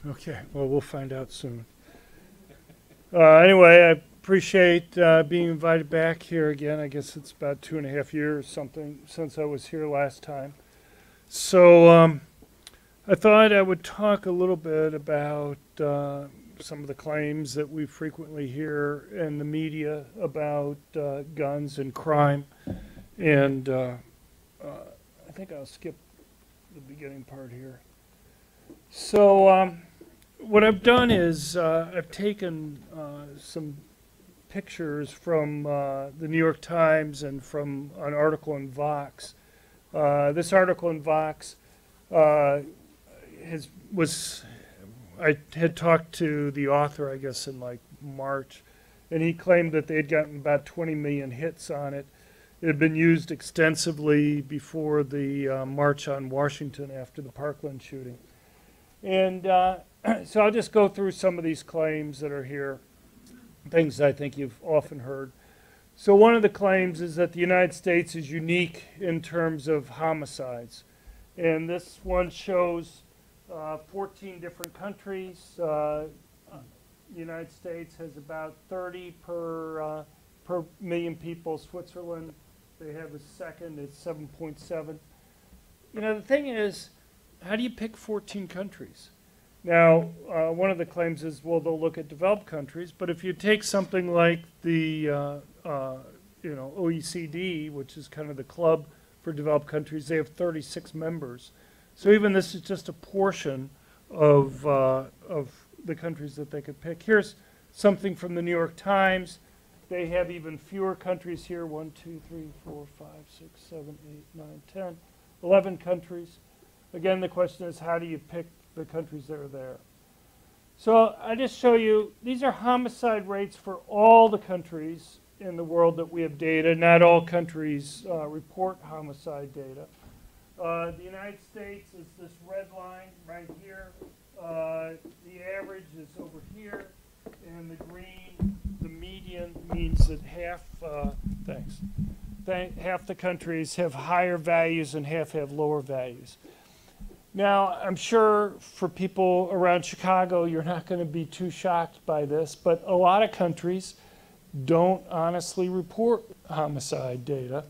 Okay, well, we'll find out soon. Anyway, I appreciate being invited back here again. I guess it's about 2.5 years something since I was here last time. So I thought I would talk a little bit about some of the claims that we frequently hear in the media about guns and crime. And I think I'll skip the beginning part here. So what I've done is I've taken some pictures from the New York Times and from an article in Vox. This article in Vox I had talked to the author, I guess, in like March, and he claimed that they had gotten about 20 million hits on it. It had been used extensively before the March on Washington after the Parkland shooting. And so I'll just go through some of these claims that are here, things I think you've often heard. So one of the claims is that the United States is unique in terms of homicides. And this one shows 14 different countries. The United States has about 30 per million people. Switzerland, they have a second, it's 7.7. You know, the thing is, how do you pick 14 countries? Now, one of the claims is, well, they'll look at developed countries, but if you take something like the OECD, which is kind of the club for developed countries, they have 36 members. So even this is just a portion of the countries that they could pick. Here's something from the New York Times. They have even fewer countries here, 1, 2, 3, 4, 5, 6, 7, 8, 9, 10, 11 countries. Again, the question is, how do you pick the countries that are there? So I just show you, these are homicide rates for all the countries in the world that we have data. Not all countries report homicide data. The United States is this red line right here. The average is over here, and the green, the median, means that half the countries have higher values and half have lower values. Now, I'm sure for people around Chicago, you're not going to be too shocked by this, but a lot of countries don't honestly report homicide data.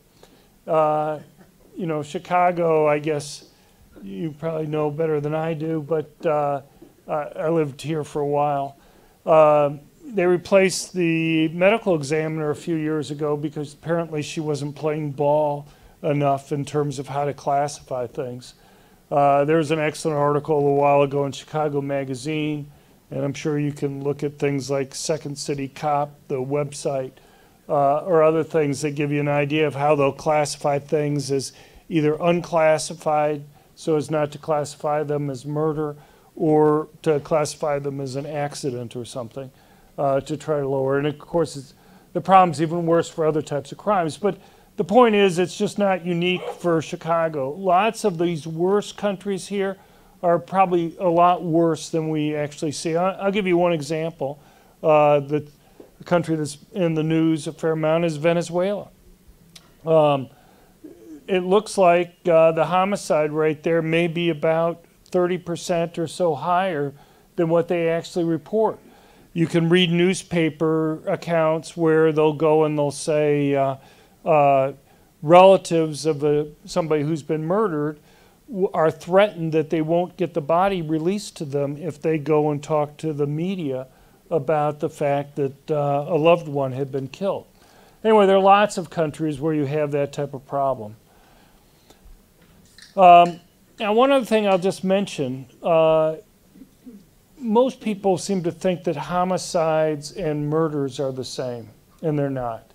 You know, Chicago, I guess you probably know better than I do, but I lived here for a while. They replaced the medical examiner a few years ago because apparently she wasn't playing ball enough in terms of how to classify things. There was an excellent article a while ago in Chicago Magazine, and I'm sure you can look at things like Second City Cop, the website, or other things that give you an idea of how they'll classify things as either unclassified, so as not to classify them as murder, or to classify them as an accident or something, to try to lower. And of course, the problem's even worse for other types of crimes. But the point is, it's just not unique for Chicago. Lots of these worst countries here are probably a lot worse than we actually see. I'll give you one example. The country that's in the news a fair amount is Venezuela. It looks like the homicide rate there may be about 30% or so higher than what they actually report. You can read newspaper accounts where they'll go and they'll say relatives of somebody who's been murdered are threatened that they won't get the body released to them if they go and talk to the media about the fact that a loved one had been killed. Anyway, there are lots of countries where you have that type of problem. Now, one other thing I'll just mention, most people seem to think that homicides and murders are the same, and they're not.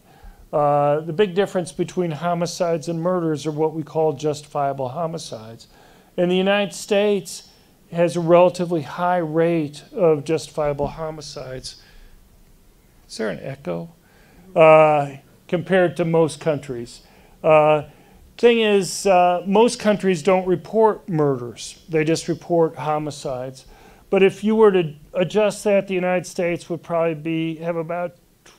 The big difference between homicides and murders are what we call justifiable homicides. And the United States has a relatively high rate of justifiable homicides. Is there an echo? Compared to most countries. Thing is, most countries don't report murders. They just report homicides. But if you were to adjust that, the United States would probably have about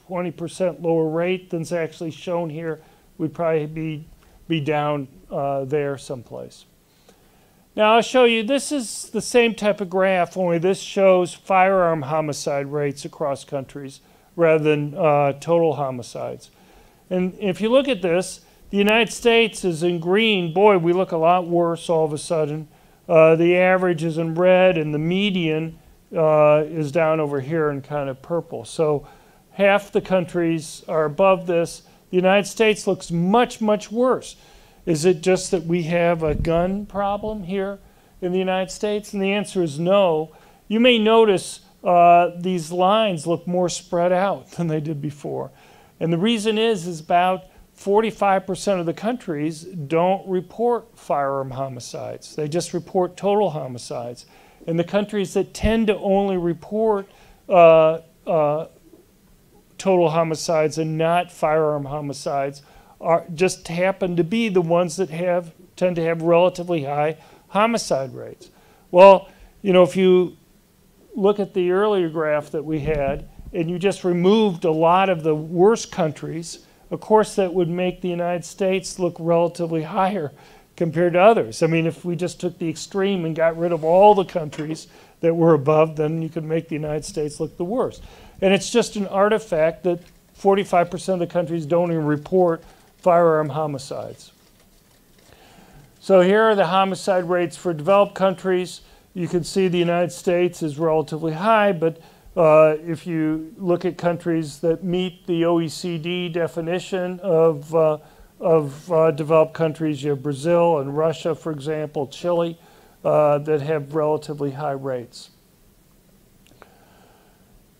20% lower rate than's actually shown here. We'd probably be down there someplace. Now I'll show you, this is the same type of graph, only this shows firearm homicide rates across countries rather than total homicides. And if you look at this, the United States is in green. Boy, we look a lot worse all of a sudden. The average is in red, and the median is down over here in kind of purple. So half the countries are above this. The United States looks much, much worse. Is it just that we have a gun problem here in the United States? And the answer is no. You may notice these lines look more spread out than they did before. And the reason is about 45% of the countries don't report firearm homicides. They just report total homicides. And the countries that tend to only report total homicides and not firearm homicides just happen to be the ones that tend to have relatively high homicide rates. Well, you know, if you look at the earlier graph that we had, and you just removed a lot of the worst countries, of course that would make the United States look relatively higher compared to others. I mean, if we just took the extreme and got rid of all the countries that were above, then you could make the United States look the worst. And it's just an artifact that 45% of the countries don't even report firearm homicides. So here are the homicide rates for developed countries. You can see the United States is relatively high, but if you look at countries that meet the OECD definition of developed countries, you have Brazil and Russia, for example, Chile, that have relatively high rates.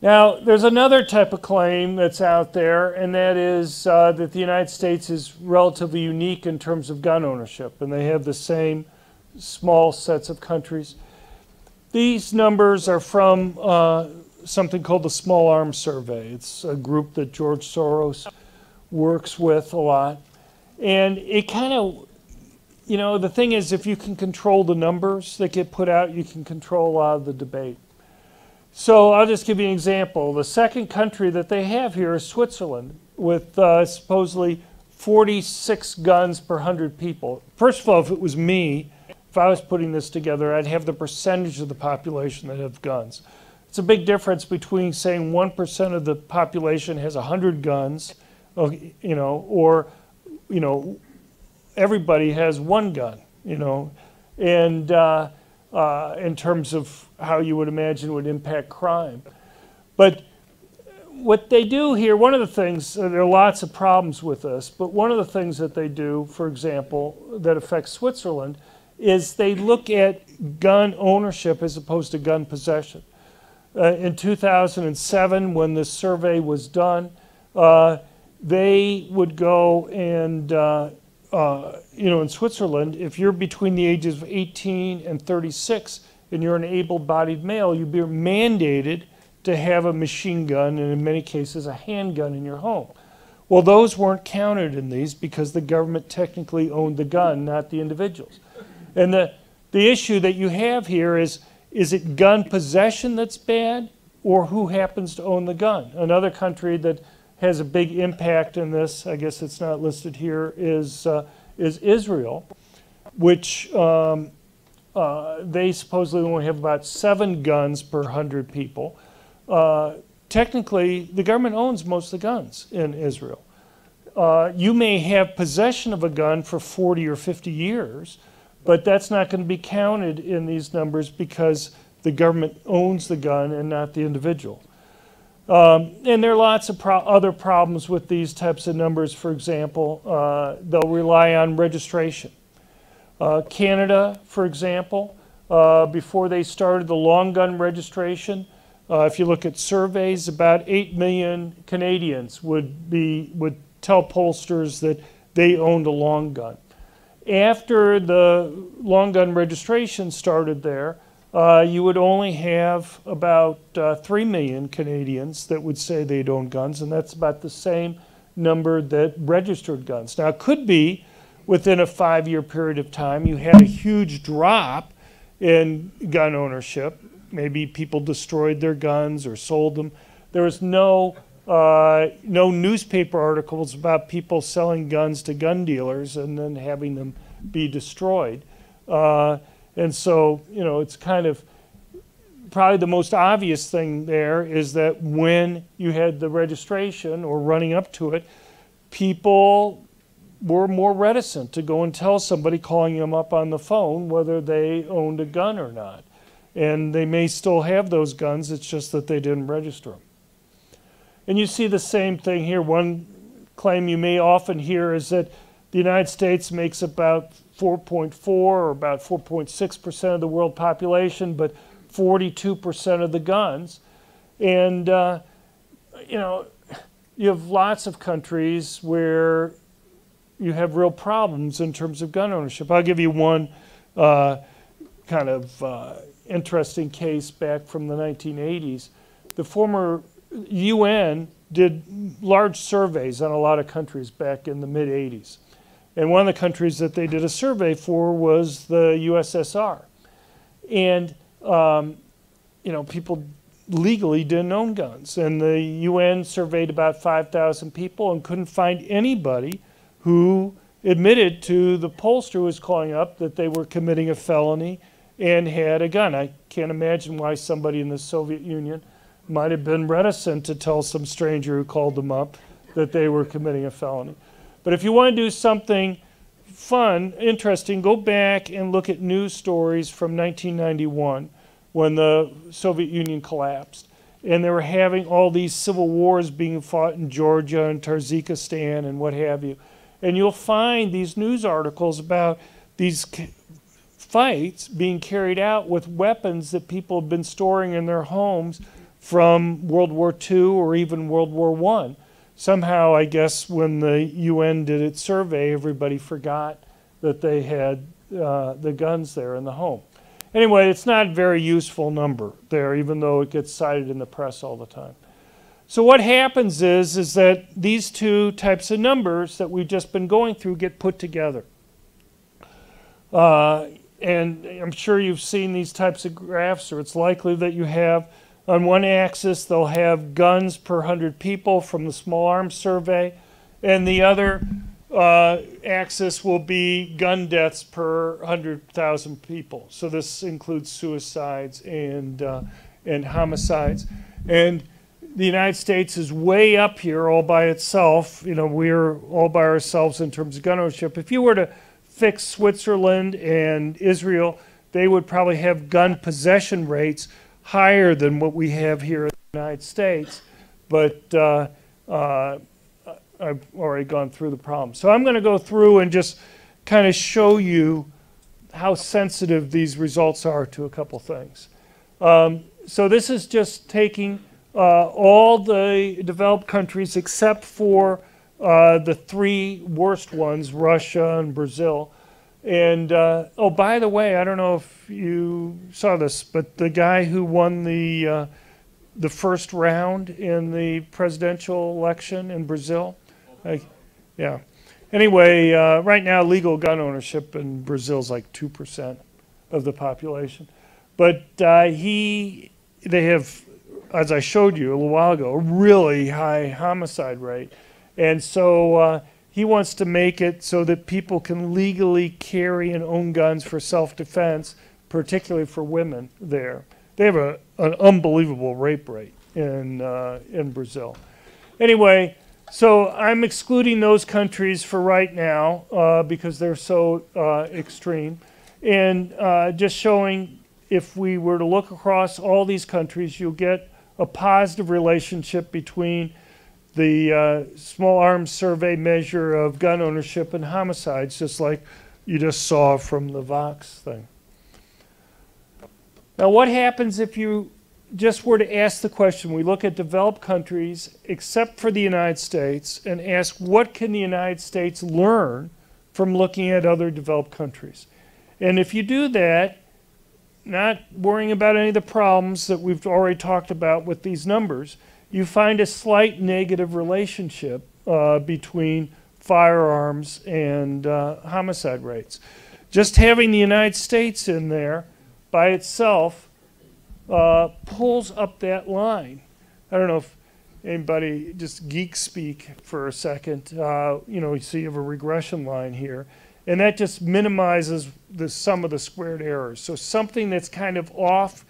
Now, there's another type of claim that's out there, and that is that the United States is relatively unique in terms of gun ownership, and they have the same small sets of countries. These numbers are from something called the Small Arms Survey. It's a group that George Soros works with a lot. And it kind of, you know, the thing is, if you can control the numbers that get put out, you can control a lot of the debate. So I'll just give you an example. The second country that they have here is Switzerland, with supposedly 46 guns per 100 people. First of all, if it was me, if I was putting this together, I'd have the percentage of the population that have guns. It's a big difference between saying 1% of the population has 100 guns, you know, or, you know, everybody has one gun, you know, and in terms of how you would imagine would impact crime. But what they do here, one of the things, there are lots of problems with this, but one of the things that they do, for example, that affects Switzerland, is they look at gun ownership as opposed to gun possession. In 2007, when this survey was done, they would go and, you know, in Switzerland, if you're between the ages of 18 and 36 and you're an able-bodied male, you'd be mandated to have a machine gun and in many cases a handgun in your home. Well, those weren't counted in these because the government technically owned the gun, not the individuals. And the issue that you have here is it gun possession that's bad or who happens to own the gun? Another country that has a big impact in this, I guess it's not listed here, is Israel, which they supposedly only have about 7 guns per 100 people. Technically, the government owns most of the guns in Israel. You may have possession of a gun for 40 or 50 years, but that's not going to be counted in these numbers because the government owns the gun and not the individual. And there are lots of other problems with these types of numbers. For example, they'll rely on registration. Canada, for example, before they started the long gun registration, if you look at surveys, about 8 million Canadians would tell pollsters that they owned a long gun. After the long gun registration started there, you would only have about 3 million Canadians that would say they'd own guns, and that's about the same number that registered guns. Now, it could be within a 5-year period of time you had a huge drop in gun ownership. Maybe people destroyed their guns or sold them. There was no newspaper articles about people selling guns to gun dealers and then having them be destroyed. And so, you know, it's kind of probably the most obvious thing there is that when you had the registration or running up to it, people were more reticent to go and tell somebody calling them up on the phone whether they owned a gun or not. And they may still have those guns, it's just that they didn't register them. And you see the same thing here. One claim you may often hear is that the United States makes about 4.4 or about 4.6% of the world population, but 42% of the guns. And, you know, you have lots of countries where you have real problems in terms of gun ownership. I'll give you one kind of interesting case back from the 1980s. The former UN did large surveys on a lot of countries back in the mid-80s. And one of the countries that they did a survey for was the USSR. And, you know, people legally didn't own guns. And the UN surveyed about 5,000 people and couldn't find anybody who admitted to the pollster who was calling up that they were committing a felony and had a gun. I can't imagine why somebody in the Soviet Union might have been reticent to tell some stranger who called them up that they were committing a felony. But if you want to do something fun, interesting, go back and look at news stories from 1991 when the Soviet Union collapsed. And they were having all these civil wars being fought in Georgia and Tajikistan and what have you. And you'll find these news articles about these fights being carried out with weapons that people have been storing in their homes from World War II or even World War I. Somehow, I guess, when the UN did its survey, everybody forgot that they had the guns there in the home. Anyway, it's not a very useful number there, even though it gets cited in the press all the time. So what happens is that these two types of numbers that we've just been going through get put together. And I'm sure you've seen these types of graphs, or it's likely that you have. On one axis, they'll have guns per 100 people from the small arms survey, and the other axis will be gun deaths per 100,000 people. So this includes suicides and homicides. And the United States is way up here all by itself. You know, we're all by ourselves in terms of gun ownership. If you were to fix Switzerland and Israel, they would probably have gun possession rates higher than what we have here in the United States. But I've already gone through the problem. So I'm going to go through and just kind of show you how sensitive these results are to a couple things. So this is just taking all the developed countries except for the three worst ones, Russia and Brazil. And, oh, by the way, I don't know if you saw this, but the guy who won the first round in the presidential election in Brazil, yeah. Anyway, right now legal gun ownership in Brazil is like 2% of the population. But they have, as I showed you a little while ago, a really high homicide rate. And so he wants to make it so that people can legally carry and own guns for self-defense, particularly for women there. They have an unbelievable rape rate in Brazil. Anyway, so I'm excluding those countries for right now because they're so extreme. And just showing if we were to look across all these countries, you'll get a positive relationship between the small arms survey measure of gun ownership and homicides, just like you just saw from the Vox thing. Now, what happens if you just were to ask the question, we look at developed countries except for the United States and ask what can the United States learn from looking at other developed countries? And if you do that, not worrying about any of the problems that we've already talked about with these numbers, you find a slight negative relationship between firearms and homicide rates. Just having the United States in there by itself pulls up that line. I don't know if anybody, just geek speak for a second, you know, you see you have a regression line here. And that just minimizes the sum of the squared errors. So something that's kind of off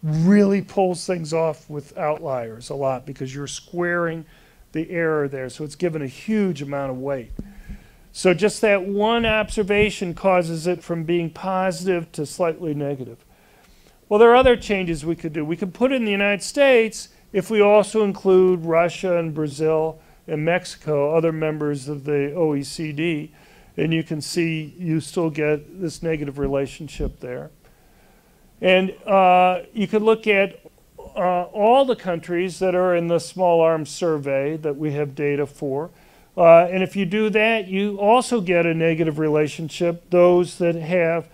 really pulls things off with outliers a lot because you're squaring the error there. So it's given a huge amount of weight. So just that one observation causes it from being positive to slightly negative. Well, there are other changes we could do. We could put it in the United States if we also include Russia and Brazil and Mexico, other members of the OECD. And you can see you still get this negative relationship there. And you could look at all the countries that are in the small arms survey that we have data for. And if you do that, you also get a negative relationship. Those that have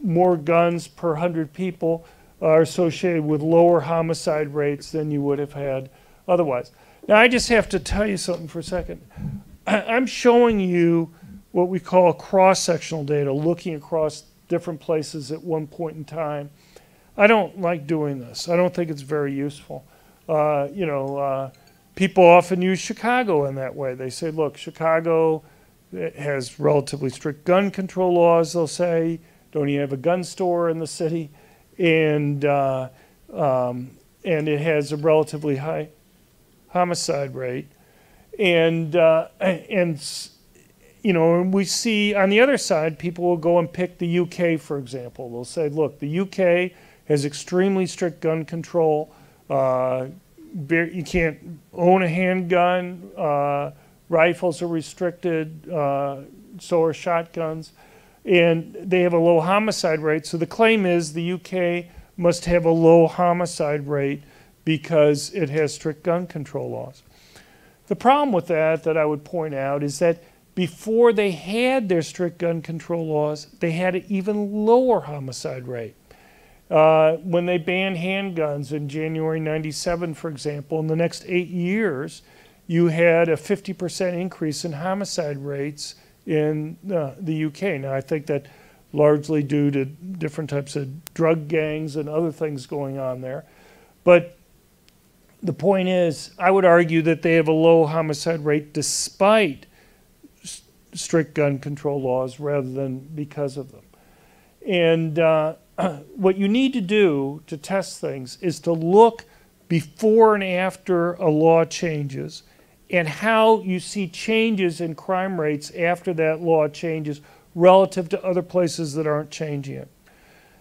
more guns per 100 people are associated with lower homicide rates than you would have had otherwise. Now, I just have to tell you something for a second. I'm showing you what we call cross-sectional data, looking across different places at one point in time. I don't like doing this. I don't think it's very useful. People often use Chicago in that way. They say, look, Chicago has relatively strict gun control laws, they'll say. Don't even have a gun store in the city. And it has a relatively high homicide rate. And we see on the other side, people will go and pick the UK, for example. They'll say, look, the UK has extremely strict gun control. You can't own a handgun. Rifles are restricted. So are shotguns. And they have a low homicide rate. So the claim is the UK must have a low homicide rate because it has strict gun control laws. The problem with that I would point out is that before they had their strict gun control laws, they had an even lower homicide rate. When they banned handguns in January '97, for example, in the next 8 years, you had a 50% increase in homicide rates in the UK. Now, I think that largely due to different types of drug gangs and other things going on there. But the point is, I would argue that they have a low homicide rate despite strict gun control laws rather than because of them. And what you need to do to test things is to look before and after a law changes and how you see changes in crime rates after that law changes relative to other places that aren't changing it.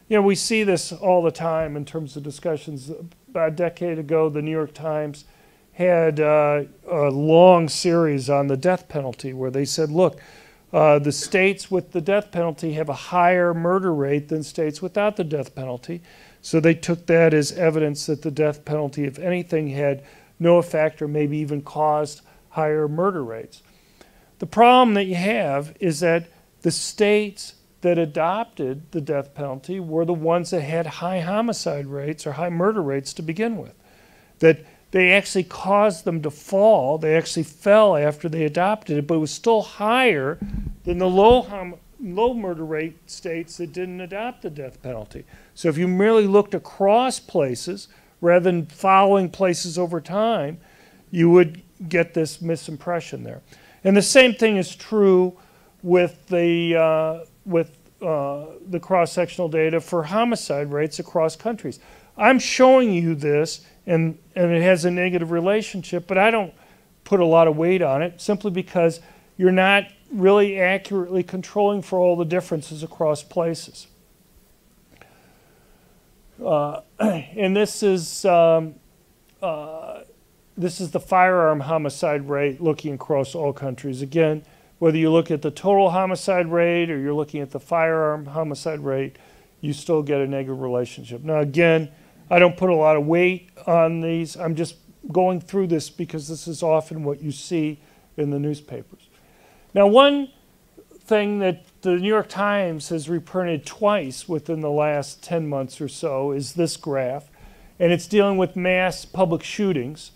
We see this all the time in terms of discussions. About a decade ago, the New York Times had a long series on the death penalty where they said, look, the states with the death penalty have a higher murder rate than states without the death penalty. So they took that as evidence that the death penalty, if anything, had no effect or maybe even caused higher murder rates. The problem that you have is that the states that adopted the death penalty were the ones that had high homicide rates or high murder rates to begin with. That they actually caused them to fall. They actually fell after they adopted it, but it was still higher than the low murder rate states that didn't adopt the death penalty. So if you merely looked across places rather than following places over time, you would get this misimpression there. And the same thing is true with the cross-sectional data for homicide rates across countries. I'm showing you this, and it has a negative relationship, but I don't put a lot of weight on it simply because you're not really accurately controlling for all the differences across places. And this is the firearm homicide rate looking across all countries. Again, whether you look at the total homicide rate or you're looking at the firearm homicide rate, you still get a negative relationship. Now, again, I don't put a lot of weight on these. I'm just going through this because this is often what you see in the newspapers. Now, one thing that the New York Times has reprinted twice within the last 10 months or so is this graph, and it's dealing with mass public shootings.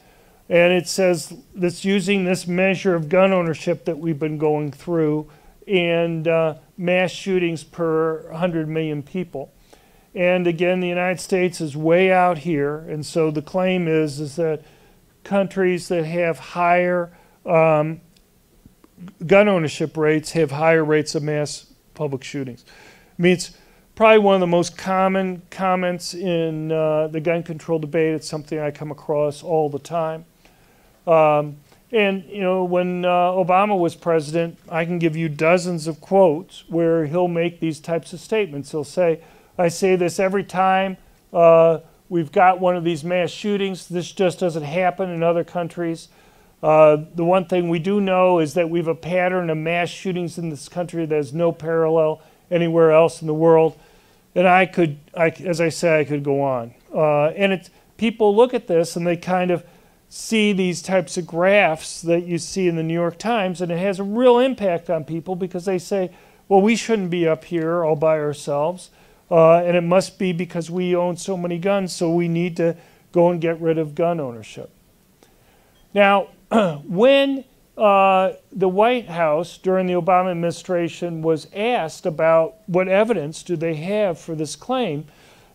And it says that's using this measure of gun ownership that we've been going through and mass shootings per 100 million people. And again, the United States is way out here. And so the claim is that countries that have higher gun ownership rates have higher rates of mass public shootings. I mean, it's probably one of the most common comments in the gun control debate. It's something I come across all the time. And, you know, when Obama was president, I can give you dozens of quotes where he'll make these types of statements. He'll say, I say this every time we've got one of these mass shootings. This just doesn't happen in other countries. The one thing we do know is that we have a pattern of mass shootings in this country that has no parallel anywhere else in the world. And as I say, I could go on. And people look at this and they kind of see these types of graphs that you see in the New York Times, and it has a real impact on people because they say, well, we shouldn't be up here all by ourselves, and it must be because we own so many guns, so we need to go and get rid of gun ownership. Now, when the White House during the Obama administration was asked about what evidence do they have for this claim,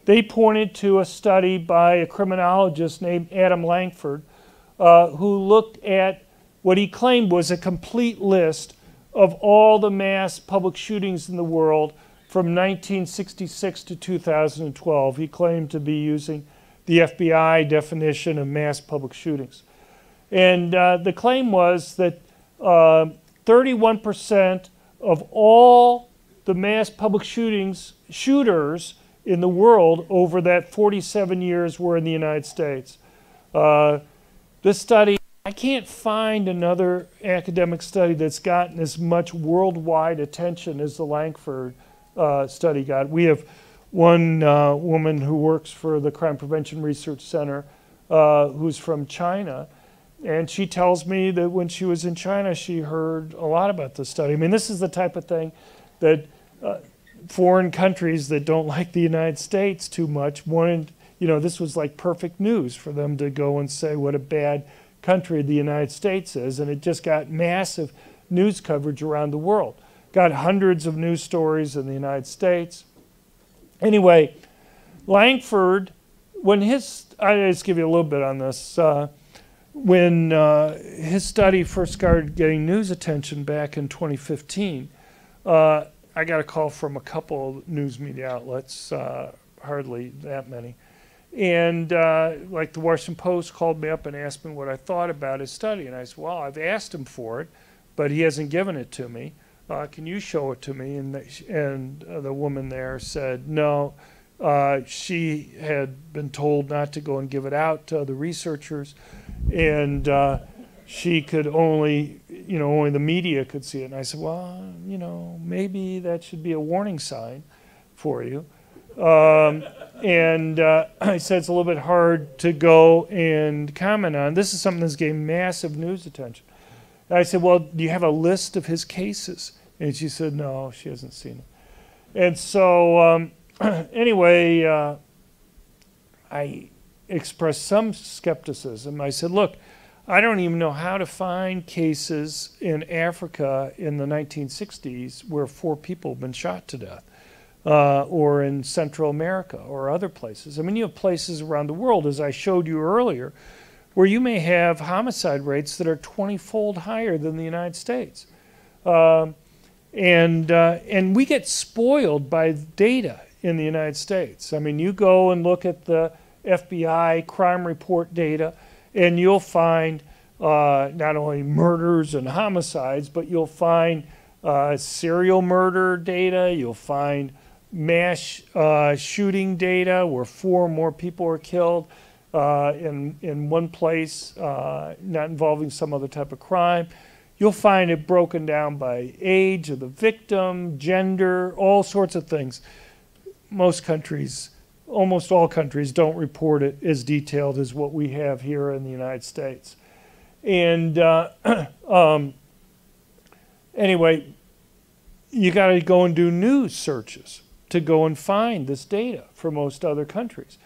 they pointed to a study by a criminologist named Adam Lankford, who looked at what he claimed was a complete list of all the mass public shootings in the world from 1966 to 2012. He claimed to be using the FBI definition of mass public shootings. And the claim was that 31% of all the mass public shooters in the world over that 47 years were in the United States. This study, I can't find another academic study that's gotten as much worldwide attention as the Lankford study got. We have one woman who works for the Crime Prevention Research Center who's from China, and she tells me that when she was in China, she heard a lot about this study. I mean, this is the type of thing that foreign countries that don't like the United States too much wanted. You know, this was like perfect news for them to go and say what a bad country the United States is, and it just got massive news coverage around the world. Got hundreds of news stories in the United States. Anyway, Lankford, when I'll just give you a little bit on this. When his study first started getting news attention back in 2015, I got a call from a couple of news media outlets, hardly that many. And like the Washington Post called me up and asked me what I thought about his study. And I said, well, I've asked him for it, but he hasn't given it to me. Can you show it to me? And the woman there said, no, she had been told not to go and give it out to other researchers. And she could only the media could see it. And I said, well, maybe that should be a warning sign for you. And I said it's a little bit hard to go and comment on. This is something that's gained massive news attention. And I said, well, do you have a list of his cases? And she said, no, she hasn't seen it. And so anyway, I expressed some skepticism. I said, look, I don't even know how to find cases in Africa in the 1960s where 4 people have been shot to death. Or in Central America or other places. I mean, you have places around the world, as I showed you earlier, where you may have homicide rates that are 20-fold higher than the United States. And we get spoiled by data in the United States. I mean, you go and look at the FBI crime report data, and you'll find not only murders and homicides, but you'll find serial murder data, you'll find mass shooting data where 4 or more people are killed in one place, not involving some other type of crime. You'll find it broken down by age of the victim, gender, all sorts of things. Most countries, almost all countries, don't report it as detailed as what we have here in the United States. And anyway, you got to go and do news searches to go and find this data for most other countries.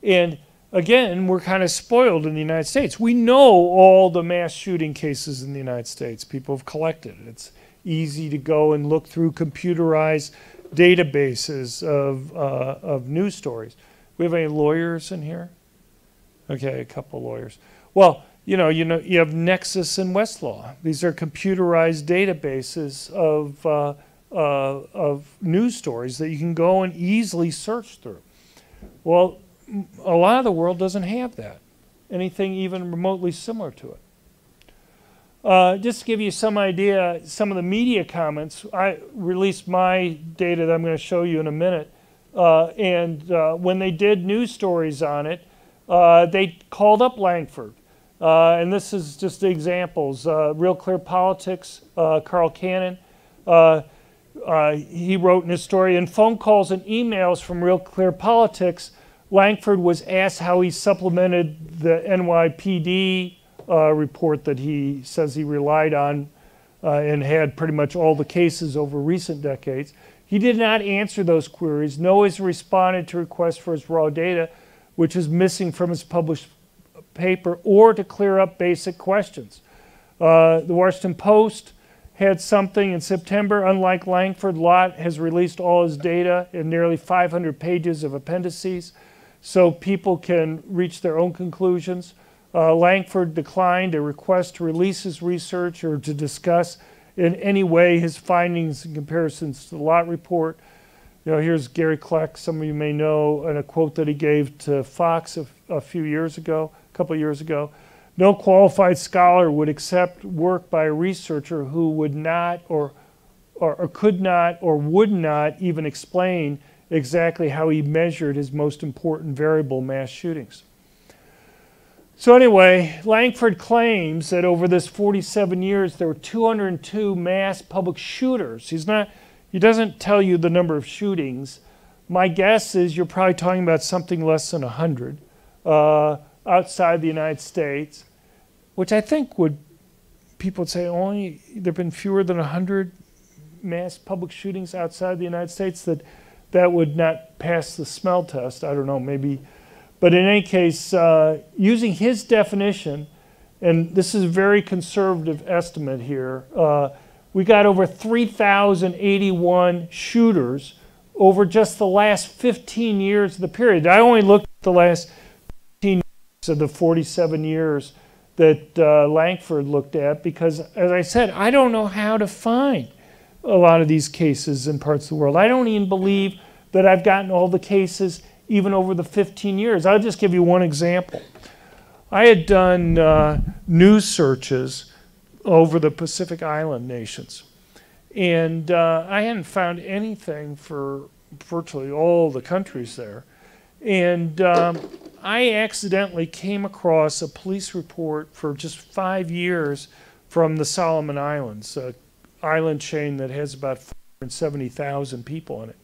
And again, we're kind of spoiled in the United States. We know all the mass shooting cases in the United States. People have collected it. It's easy to go and look through computerized databases of news stories. We have any lawyers in here? Okay, a couple lawyers. Well, You have Nexus and Westlaw. These are computerized databases of news stories that you can go and easily search through. Well, a lot of the world doesn't have that, anything even remotely similar to it. Just to give you some idea, some of the media comments, I released my data that I'm going to show you in a minute, and when they did news stories on it, they called up Langford. And this is just the examples. Real Clear Politics, Carl Cannon, he wrote in his story, in phone calls and emails from Real Clear Politics, Langford was asked how he supplemented the NYPD report that he says he relied on and had pretty much all the cases over recent decades. He did not answer those queries, nor has responded to requests for his raw data, which is missing from his published paper, or to clear up basic questions. The Washington Post had something in September. Unlike Langford, Lott has released all his data in nearly 500 pages of appendices, so people can reach their own conclusions. Langford declined a request to release his research or to discuss in any way his findings in comparisons to the Lott report. Here's Gary Kleck, some of you may know, and a quote that he gave to Fox a couple of years ago. No qualified scholar would accept work by a researcher who would not or could not or would not even explain exactly how he measured his most important variable, mass shootings. So anyway, Langford claims that over this 47 years there were 202 mass public shooters. He doesn't tell you the number of shootings. My guess is you're probably talking about something less than 100 outside the United States, which I think people would say only there have been fewer than 100 mass public shootings outside the United States, that would not pass the smell test. I don't know, maybe. But in any case, using his definition, and this is a very conservative estimate here, we got over 3,081 shooters over just the last 15 years of the period. I only looked at the last 15 years of the 47 years that Langford looked at because, as I said, I don't know how to find a lot of these cases in parts of the world. I don't even believe that I've gotten all the cases even over the 15 years. I'll just give you one example. I had done news searches over the Pacific Island nations, and I hadn't found anything for virtually all the countries there. And I accidentally came across a police report for just 5 years from the Solomon Islands, an island chain that has about 470,000 people in it.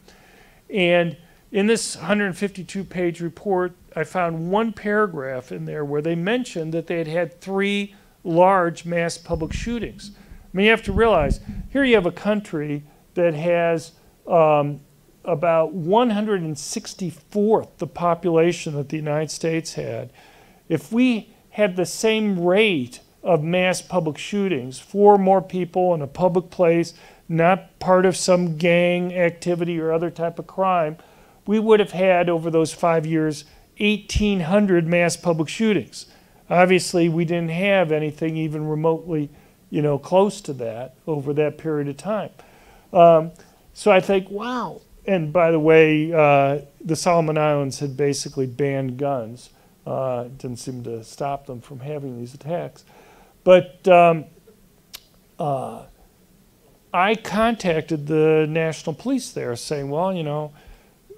And in this 152-page report, I found one paragraph in there where they mentioned that they had had 3 large mass public shootings. I mean, you have to realize, here you have a country that has about 164th the population that the United States had. If we had the same rate of mass public shootings, 4 more people in a public place, not part of some gang activity or other type of crime, we would have had, over those 5 years, 1,800 mass public shootings. Obviously, we didn't have anything even remotely, close to that over that period of time. So I think, wow. And by the way, the Solomon Islands had basically banned guns. It didn't seem to stop them from having these attacks. But I contacted the national police there saying, well,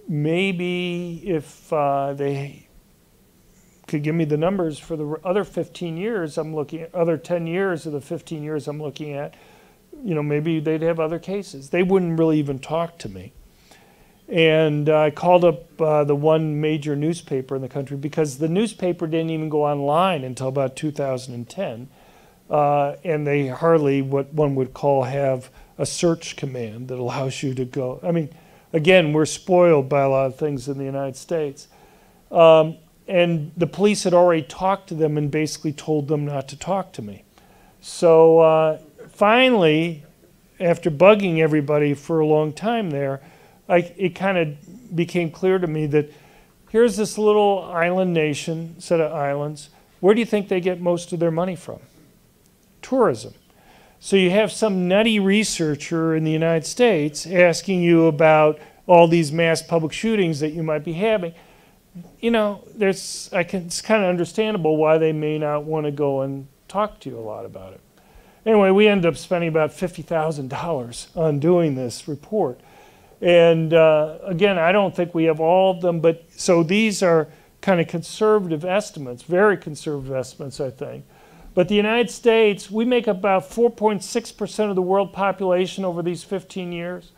maybe if they could give me the numbers for the other 15 years I'm looking at, other 10 years of the 15 years I'm looking at, maybe they'd have other cases. They wouldn't really even talk to me. And I called up the one major newspaper in the country because the newspaper didn't even go online until about 2010. And they hardly, what one would call, have a search command that allows you to go. I mean, again, we're spoiled by a lot of things in the United States. And the police had already talked to them and basically told them not to talk to me. So finally, after bugging everybody for a long time there, it kind of became clear to me that here's this little island nation, set of islands, Where do you think they get most of their money from? Tourism. So you have some nutty researcher in the United States asking you about all these mass public shootings that you might be having. You know, it's kind of understandable why they may not want to go and talk to you a lot about it. Anyway, we ended up spending about $50,000 on doing this report. And again, I don't think we have all of them, but so these are kind of conservative estimates, very conservative estimates, I think. But the United States, we make up about 4.6% of the world population over these 15 years.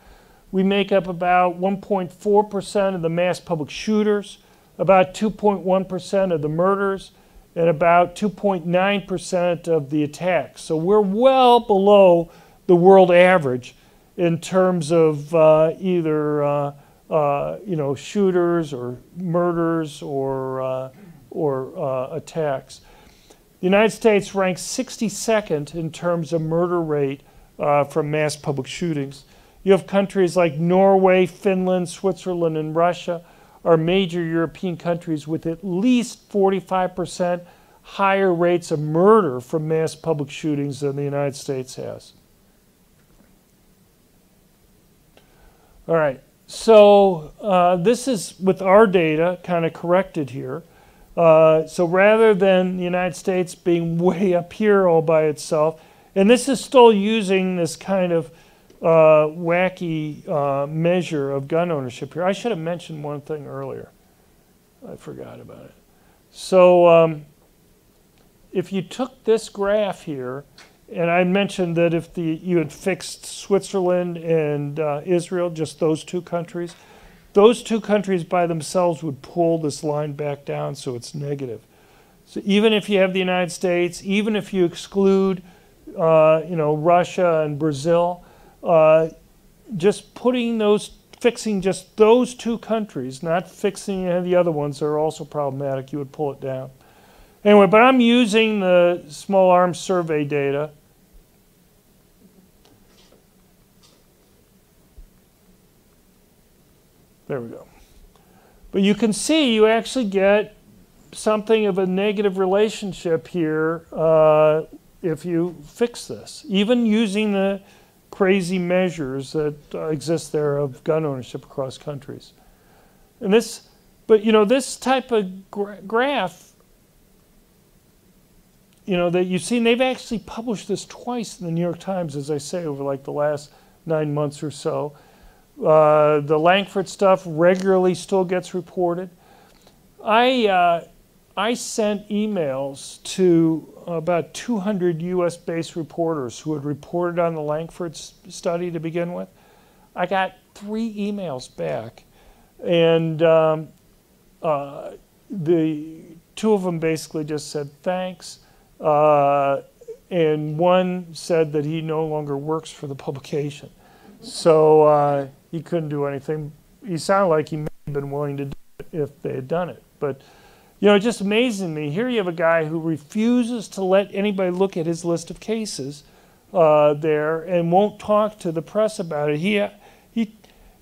We make up about 1.4% of the mass public shooters, about 2.1% of the murders, and about 2.9% of the attacks. So we're well below the world average in terms of either shooters or murders or attacks. The United States ranks 62nd in terms of murder rate from mass public shootings. You have countries like Norway, Finland, Switzerland, and Russia are major European countries with at least 45% higher rates of murder from mass public shootings than the United States has. All right, so this is with our data kind of corrected here. So rather than the United States being way up here all by itself, and this is still using this kind of wacky measure of gun ownership here. I should have mentioned one thing earlier. I forgot about it. So if you took this graph here, and I mentioned that if you had fixed Switzerland and Israel, just those two countries by themselves would pull this line back down so it's negative. So even if you have the United States, even if you exclude Russia and Brazil, just fixing just those two countries, not fixing any of the other ones that are also problematic, you would pull it down. Anyway, but I'm using the small arms survey data. There we go. But you can see you actually get something of a negative relationship here if you fix this, even using the crazy measures that exist there of gun ownership across countries. And this, but this type of graph, that you've seen, they've actually published this twice in the New York Times, as I say, over like the last 9 months or so. The Langford stuff regularly still gets reported. I sent emails to about 200 US-based reporters who had reported on the Langford study to begin with. I got 3 emails back, and the 2 of them basically just said thanks, and one said that he no longer works for the publication. So he couldn't do anything. He sounded like he may have been willing to do it if they had done it. But, it just amazing me. Here you have a guy who refuses to let anybody look at his list of cases there and won't talk to the press about it.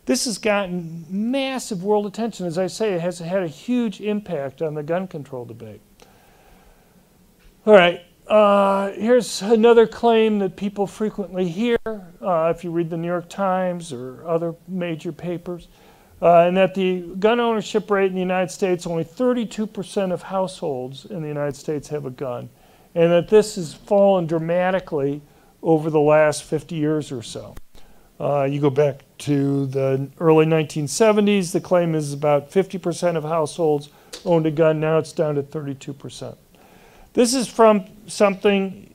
This has gotten massive world attention. As I say, it has had a huge impact on the gun control debate. All right. Here's another claim that people frequently hear if you read the New York Times or other major papers, and that the gun ownership rate in the United States, only 32% of households in the United States have a gun, and that this has fallen dramatically over the last 50 years or so. You go back to the early 1970s, the claim is about 50% of households owned a gun. Now it's down to 32%. This is from something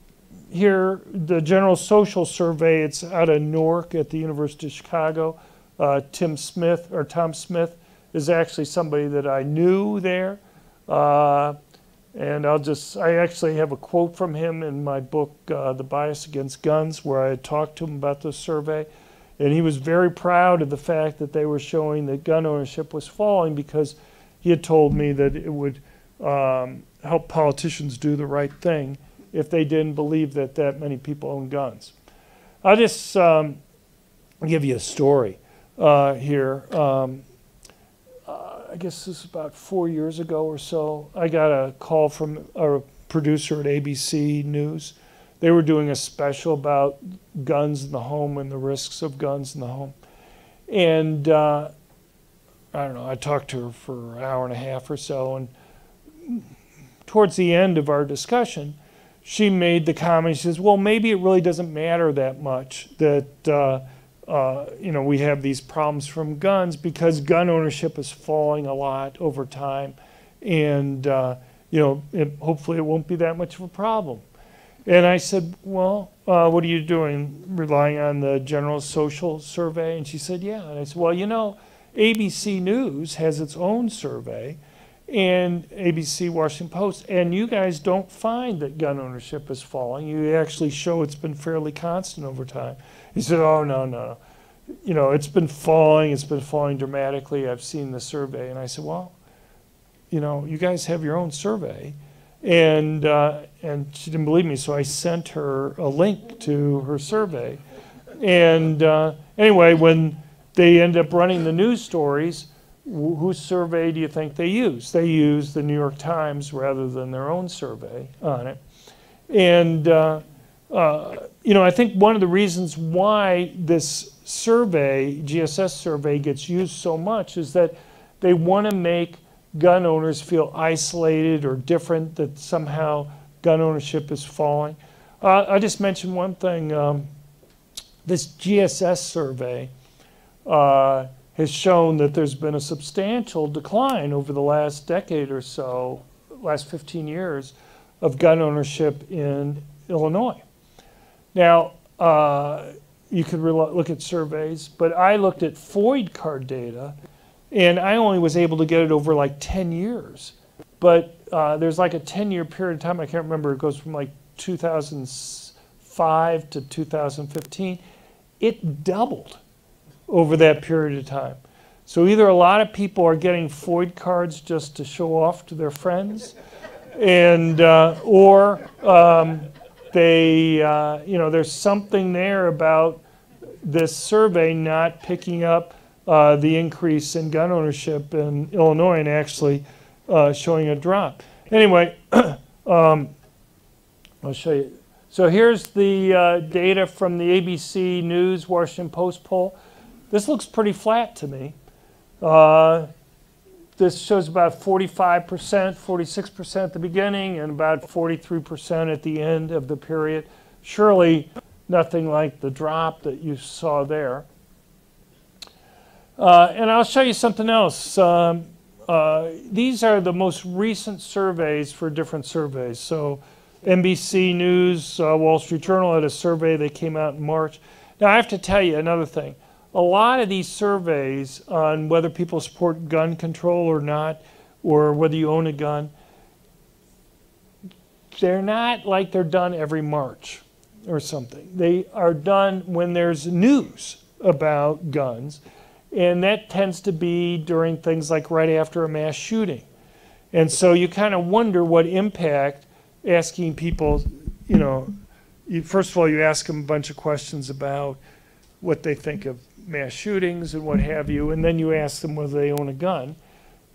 here, the General Social Survey. It's out of Newark at the University of Chicago. Tom Smith is actually somebody that I knew there. And I actually have a quote from him in my book, The Bias Against Guns, where I had talked to him about this survey. And he was very proud of the fact that they were showing that gun ownership was falling, because he had told me that it would help politicians do the right thing if they didn't believe that that many people own guns. I'll just give you a story here. I guess this is about 4 years ago or so. I got a call from a producer at ABC News. They were doing a special about guns in the home and the risks of guns in the home. And I don't know, I talked to her for an hour and a half or so, and towards the end of our discussion, she made the comment, she says, well, maybe it really doesn't matter that much that you know, we have these problems from guns because gun ownership is falling a lot over time, and you know, hopefully it won't be that much of a problem. And I said, well, what are you doing, relying on the General Social Survey? And she said, yeah. And I said, well, you know, ABC News has its own survey, and ABC Washington Post, and you guys don't find that gun ownership is falling. You actually show it's been fairly constant over time. He said, oh, no. You know, it's been falling dramatically. I've seen the survey. And I said, well, you know, you guys have your own survey. And she didn't believe me, so I sent her a link to her survey. And anyway, when they end up running the news stories, whose survey do you think they use? They use the New York Times rather than their own survey on it. And you know, I think one of the reasons why this survey, GSS survey, gets used so much is that they want to make gun owners feel isolated or different, that somehow gun ownership is falling. I just mentioned one thing. This GSS survey has shown that there's been a substantial decline over the last decade or so, last 15 years, of gun ownership in Illinois. Now, you could look at surveys, but I looked at FOID card data, and I only was able to get it over like 10 years. But there's like a 10-year period of time, I can't remember, it goes from like 2005 to 2015. It doubled over that period of time. So either a lot of people are getting FOID cards just to show off to their friends, and or they, you know, there's something there about this survey not picking up the increase in gun ownership in Illinois and actually showing a drop. Anyway, I'll show you. So here's the data from the ABC News Washington Post poll. This looks pretty flat to me. This shows about 45%, 46% at the beginning, and about 43% at the end of the period. Surely nothing like the drop that you saw there. And I'll show you something else. These are the most recent surveys for different surveys. So NBC News, Wall Street Journal had a survey that came out in March. Now I have to tell you another thing. A lot of these surveys on whether people support gun control or not, or whether you own a gun, they're not like they're done every March or something. They are done when there's news about guns, and that tends to be during things like right after a mass shooting. And so you kind of wonder what impact asking people, you know, first of all, you ask them a bunch of questions about what they think of mass shootings and what have you, and then you ask them whether they own a gun.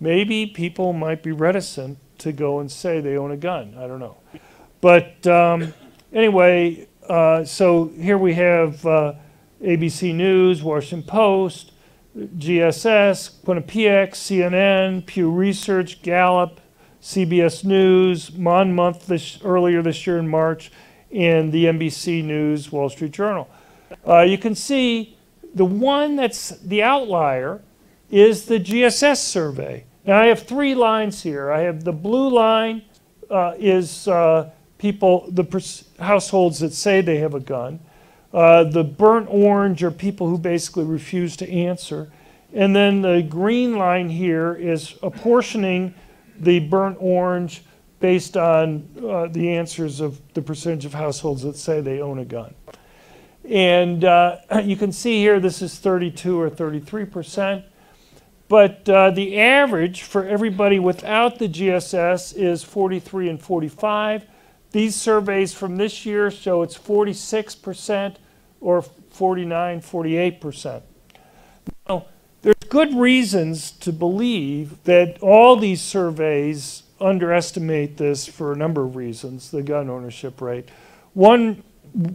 Maybe people might be reticent to go and say they own a gun. I don't know. But anyway, so here we have ABC News, Washington Post, GSS, Quinnipiac, CNN, Pew Research, Gallup, CBS News, Monmouth earlier this year in March, and the NBC News, Wall Street Journal. You can see the one that's the outlier is the GSS survey. Now I have three lines here. I have the blue line is people, the households that say they have a gun. The burnt orange are people who basically refuse to answer. And then the green line here is apportioning the burnt orange based on the answers of the percentage of households that say they own a gun. And you can see here this is 32 or 33%. But the average for everybody without the GSS is 43 and 45. These surveys from this year show it's 46% or 49, 48%. Now, there's good reasons to believe that all these surveys underestimate this for a number of reasons, the gun ownership rate. One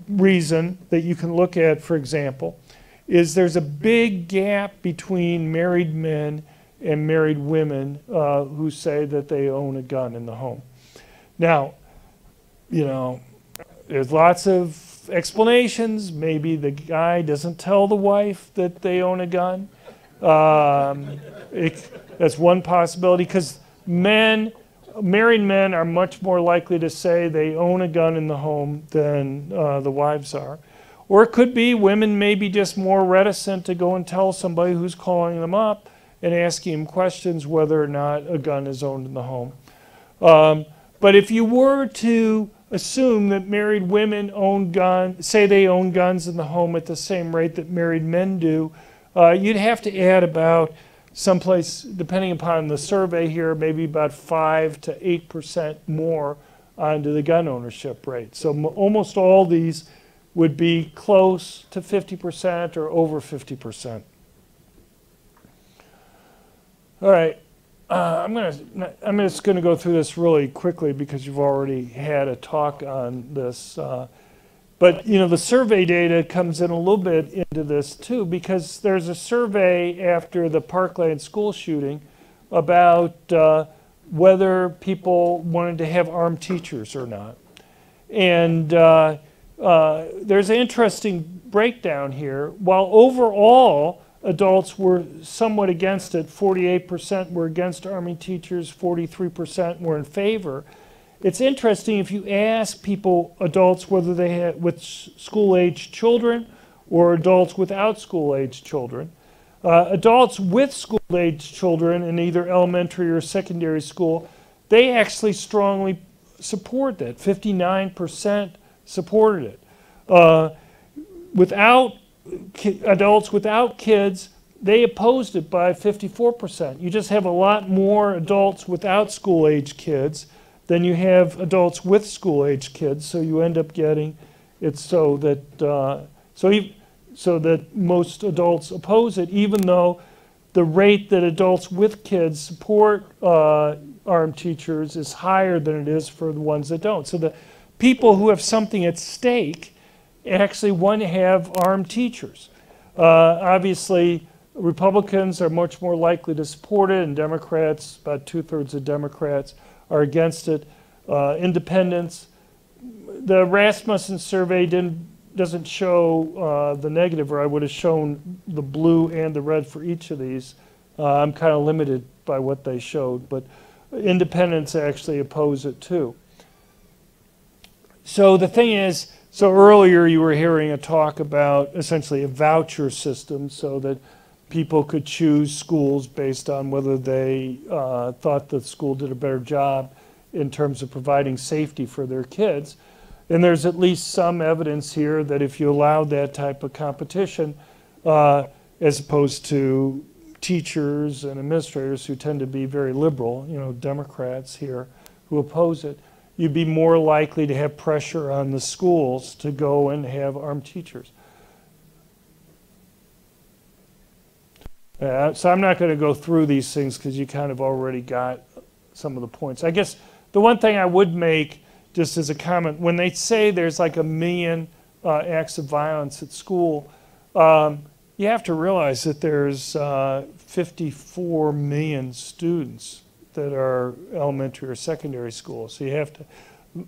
reason that you can look at, for example, is there's a big gap between married men and married women who say that they own a gun in the home. Now, you know, there's lots of explanations. Maybe the guy doesn't tell the wife that they own a gun. That's one possibility, because married men are much more likely to say they own a gun in the home than the wives are. Or it could be women may be just more reticent to go and tell somebody who's calling them up and asking them questions whether or not a gun is owned in the home. But if you were to assume that married women own guns, say they own guns in the home at the same rate that married men do, you'd have to add about someplace, depending upon the survey here, maybe about 5 to 8% more onto the gun ownership rate. So almost all these would be close to 50% or over 50%. All right, I'm just going to go through this really quickly because you've already had a talk on this. But you know, the survey data comes in a little bit into this too, because there's a survey after the Parkland school shooting about whether people wanted to have armed teachers or not. And there's an interesting breakdown here. While overall adults were somewhat against it, 48% were against arming teachers, 43% were in favor. It's interesting if you ask people, adults, whether they had with school-age children or adults without school-age children. Adults with school-age children in either elementary or secondary school, they actually strongly support that. 59% supported it. Adults without kids, they opposed it by 54%. You just have a lot more adults without school-age kids than you have adults with school-age kids, so you end up getting it so that so that most adults oppose it, even though the rate that adults with kids support armed teachers is higher than it is for the ones that don't. So the people who have something at stake actually want to have armed teachers. Obviously, Republicans are much more likely to support it, and Democrats, about 2/3 of Democrats, are against it. Independents. The Rasmussen survey doesn't show the negative, or I would have shown the blue and the red for each of these. I'm kind of limited by what they showed, but independents actually oppose it too. So the thing is, so earlier you were hearing a talk about essentially a voucher system so that people could choose schools based on whether they thought the school did a better job in terms of providing safety for their kids. And there's at least some evidence here that if you allowed that type of competition, as opposed to teachers and administrators who tend to be very liberal, you know, Democrats here who oppose it, you'd be more likely to have pressure on the schools to go and have armed teachers. So I'm not going to go through these things because you kind of already got some of the points. I guess the one thing I would make, just as a comment, when they say there's like 1 million acts of violence at school, you have to realize that there's 54 million students that are elementary or secondary school. So you have to,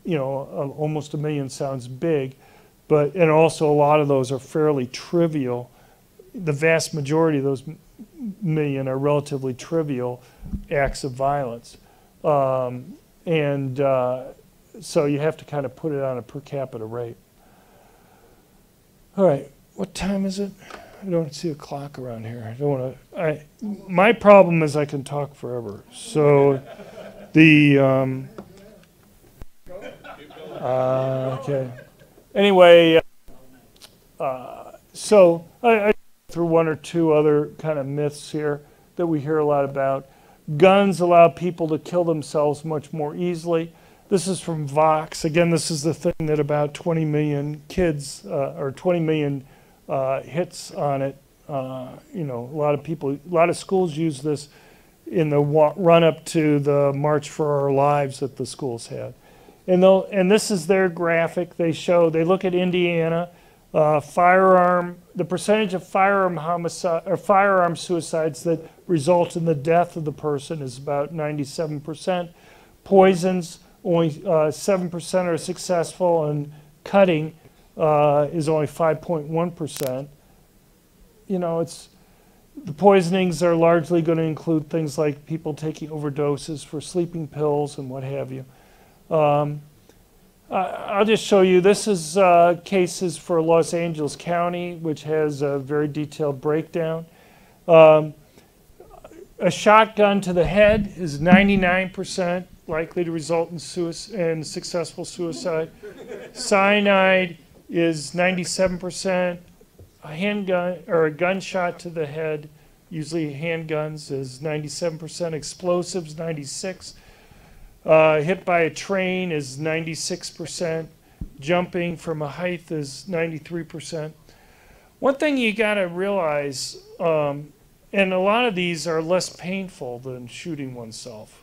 you know, almost 1 million sounds big, but, and also a lot of those are fairly trivial. The vast majority of those million are relatively trivial acts of violence. So you have to kind of put it on a per capita rate. All right, what time is it? I don't see a clock around here. I don't want to. My problem is I can talk forever. So the okay. Anyway, so I through one or two other kind of myths here that we hear a lot about. Guns allow people to kill themselves much more easily. This is from Vox. Again, this is the thing that about 20 million kids or 20 million hits on it. You know, a lot of people, a lot of schools use this in the run-up to the March for Our Lives that the schools had. And this is their graphic. They look at Indiana, the percentage of firearm homicide or firearm suicides that result in the death of the person is about 97%. Poisons, only 7% are successful, and cutting is only 5.1%. You know, the poisonings are largely going to include things like people taking overdoses for sleeping pills and what have you. I'll just show you, this is cases for Los Angeles County, which has a very detailed breakdown. A shotgun to the head is 99% likely to result in successful suicide. Cyanide is 97%. A handgun or a gunshot to the head, usually handguns, is 97%. Explosives, 96%. Hit by a train is 96%. Jumping from a height is 93%. One thing you got to realize, and a lot of these are less painful than shooting oneself.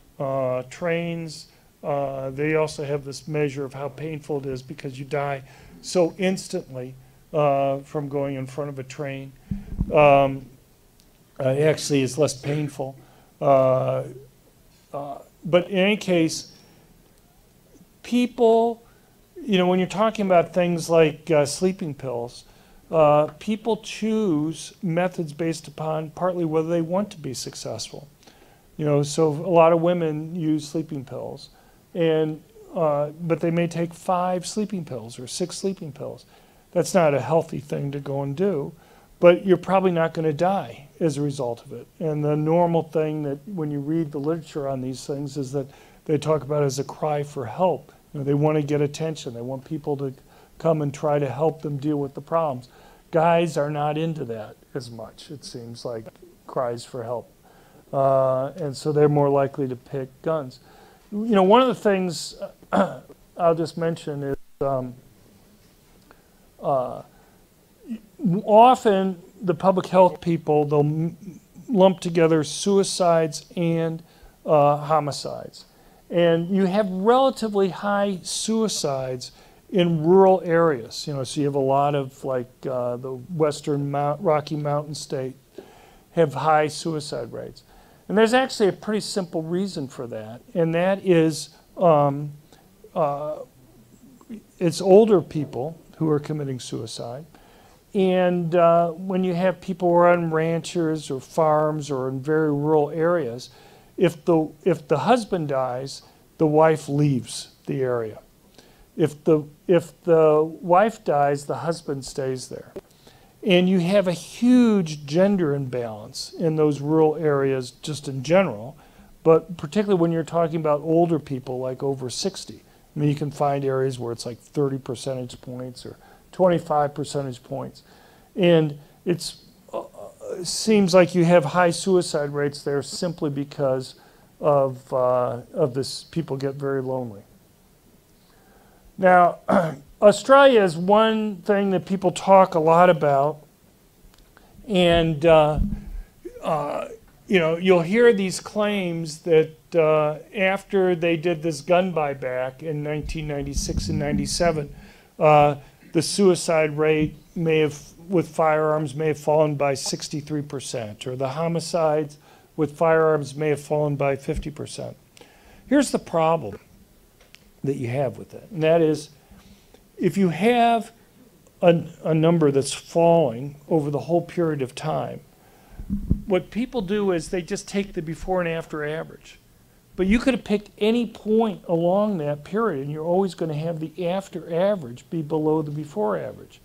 Trains, they also have this measure of how painful it is because you die so instantly from going in front of a train. Actually, it's less painful. But in any case, people, you know, when you're talking about things like sleeping pills, people choose methods based upon partly whether they want to be successful. You know, so a lot of women use sleeping pills, but they may take 5 sleeping pills or 6 sleeping pills. That's not a healthy thing to go and do, but you're probably not going to die as a result of it. And the normal thing that when you read the literature on these things is that they talk about it as a cry for help. You know, they want to get attention. They want people to come and try to help them deal with the problems. Guys are not into that as much, it seems like, cries for help. And so they're more likely to pick guns. You know, one of the things I'll just mention is often the public health people, they'll lump together suicides and homicides. And you have relatively high suicides in rural areas. You know, so you have a lot of, like, the western Rocky Mountain state have high suicide rates. And there's actually a pretty simple reason for that, and that is it's older people who are committing suicide. And when you have people who are on ranches or farms or in very rural areas, if the husband dies, the wife leaves the area. If the wife dies, the husband stays there. And you have a huge gender imbalance in those rural areas just in general, but particularly when you're talking about older people like over 60. I mean, you can find areas where it's like 30 percentage points or 25 percentage points. And it seems like you have high suicide rates there simply because of this. People get very lonely. Now, Australia is one thing that people talk a lot about, and you know, you'll hear these claims that after they did this gun buyback in 1996 and 97, the suicide rate with firearms may have fallen by 63%, or the homicides with firearms may have fallen by 50%. Here's the problem that you have with it, and that is, if you have a number that's falling over the whole period of time, what people do is they just take the before and after average. But you could have picked any point along that period, and you're always going to have the after average be below the before average.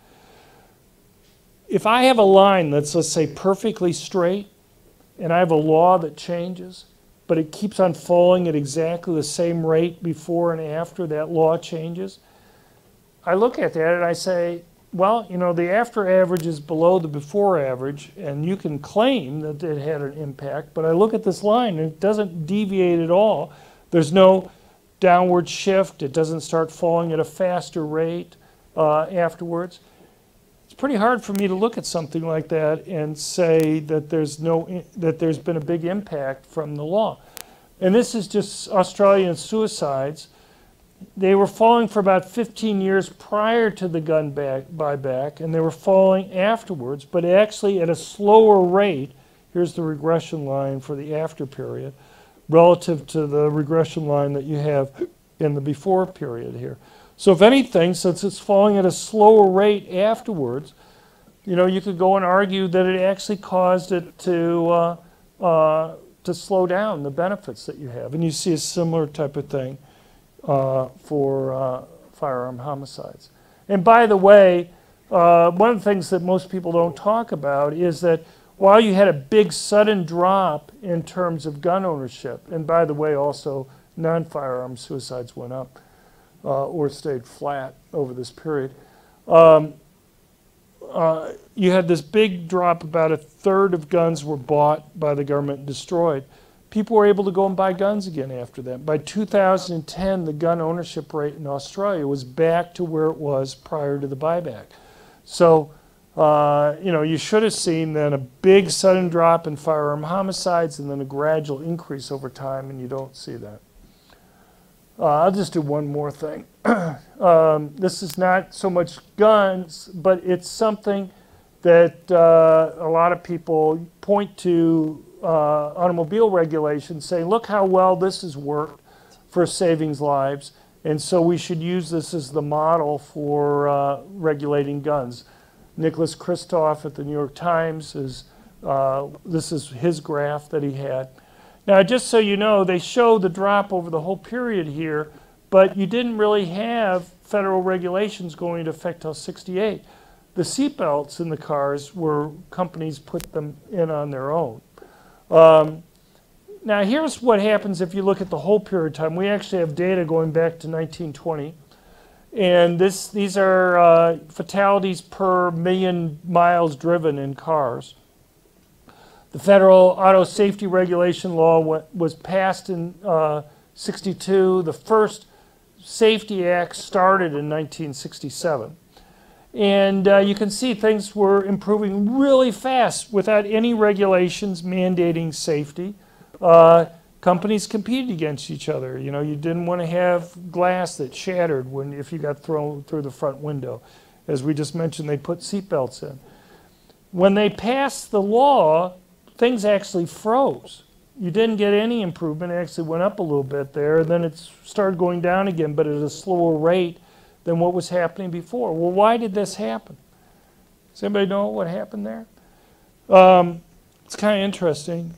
If I have a line that's, let's say, perfectly straight, and I have a law that changes, but it keeps on falling at exactly the same rate before and after that law changes, I look at that and I say, well, you know, the after average is below the before average, and you can claim that it had an impact, but I look at this line and it doesn't deviate at all. There's no downward shift. It doesn't start falling at a faster rate afterwards. It's pretty hard for me to look at something like that and say that there's been a big impact from the law. And this is just Australian suicides. They were falling for about 15 years prior to the gun buyback, and they were falling afterwards, but actually at a slower rate. Here's the regression line for the after period relative to the regression line that you have in the before period here. So if anything, since it's falling at a slower rate afterwards, you could go and argue that it actually caused it to slow down the benefits that you have. And you see a similar type of thing for firearm homicides. And by the way, one of the things that most people don't talk about is that while you had a big sudden drop in terms of gun ownership, and by the way, also non-firearm suicides went up or stayed flat over this period, you had this big drop. About a third of guns were bought by the government and destroyed. People were able to go and buy guns again after that. By 2010, the gun ownership rate in Australia was back to where it was prior to the buyback. So, you should have seen then a big sudden drop in firearm homicides and then a gradual increase over time, and you don't see that. I'll just do one more thing. This is not so much guns, but it's something that a lot of people point to automobile regulations saying, look how well this has worked for saving lives, and so we should use this as the model for regulating guns. Nicholas Kristof at the New York Times this is his graph that he had. Now, just so you know, they show the drop over the whole period here, but you didn't really have federal regulations going into effect till '68. The seatbelts in the cars were companies put them in on their own. Now, here's what happens if you look at the whole period of time. We actually have data going back to 1920. And these are fatalities per million miles driven in cars. The federal auto safety regulation law was passed in '62. The first Safety Act started in 1967. And you can see things were improving really fast without any regulations mandating safety. Companies competed against each other. You didn't want to have glass that shattered if you got thrown through the front window. As we just mentioned, they put seatbelts in. When they passed the law, things actually froze. You didn't get any improvement. It actually went up a little bit there. Then it started going down again, but at a slower rate than what was happening before. Well, why did this happen? Does anybody know what happened there? It's kind of interesting.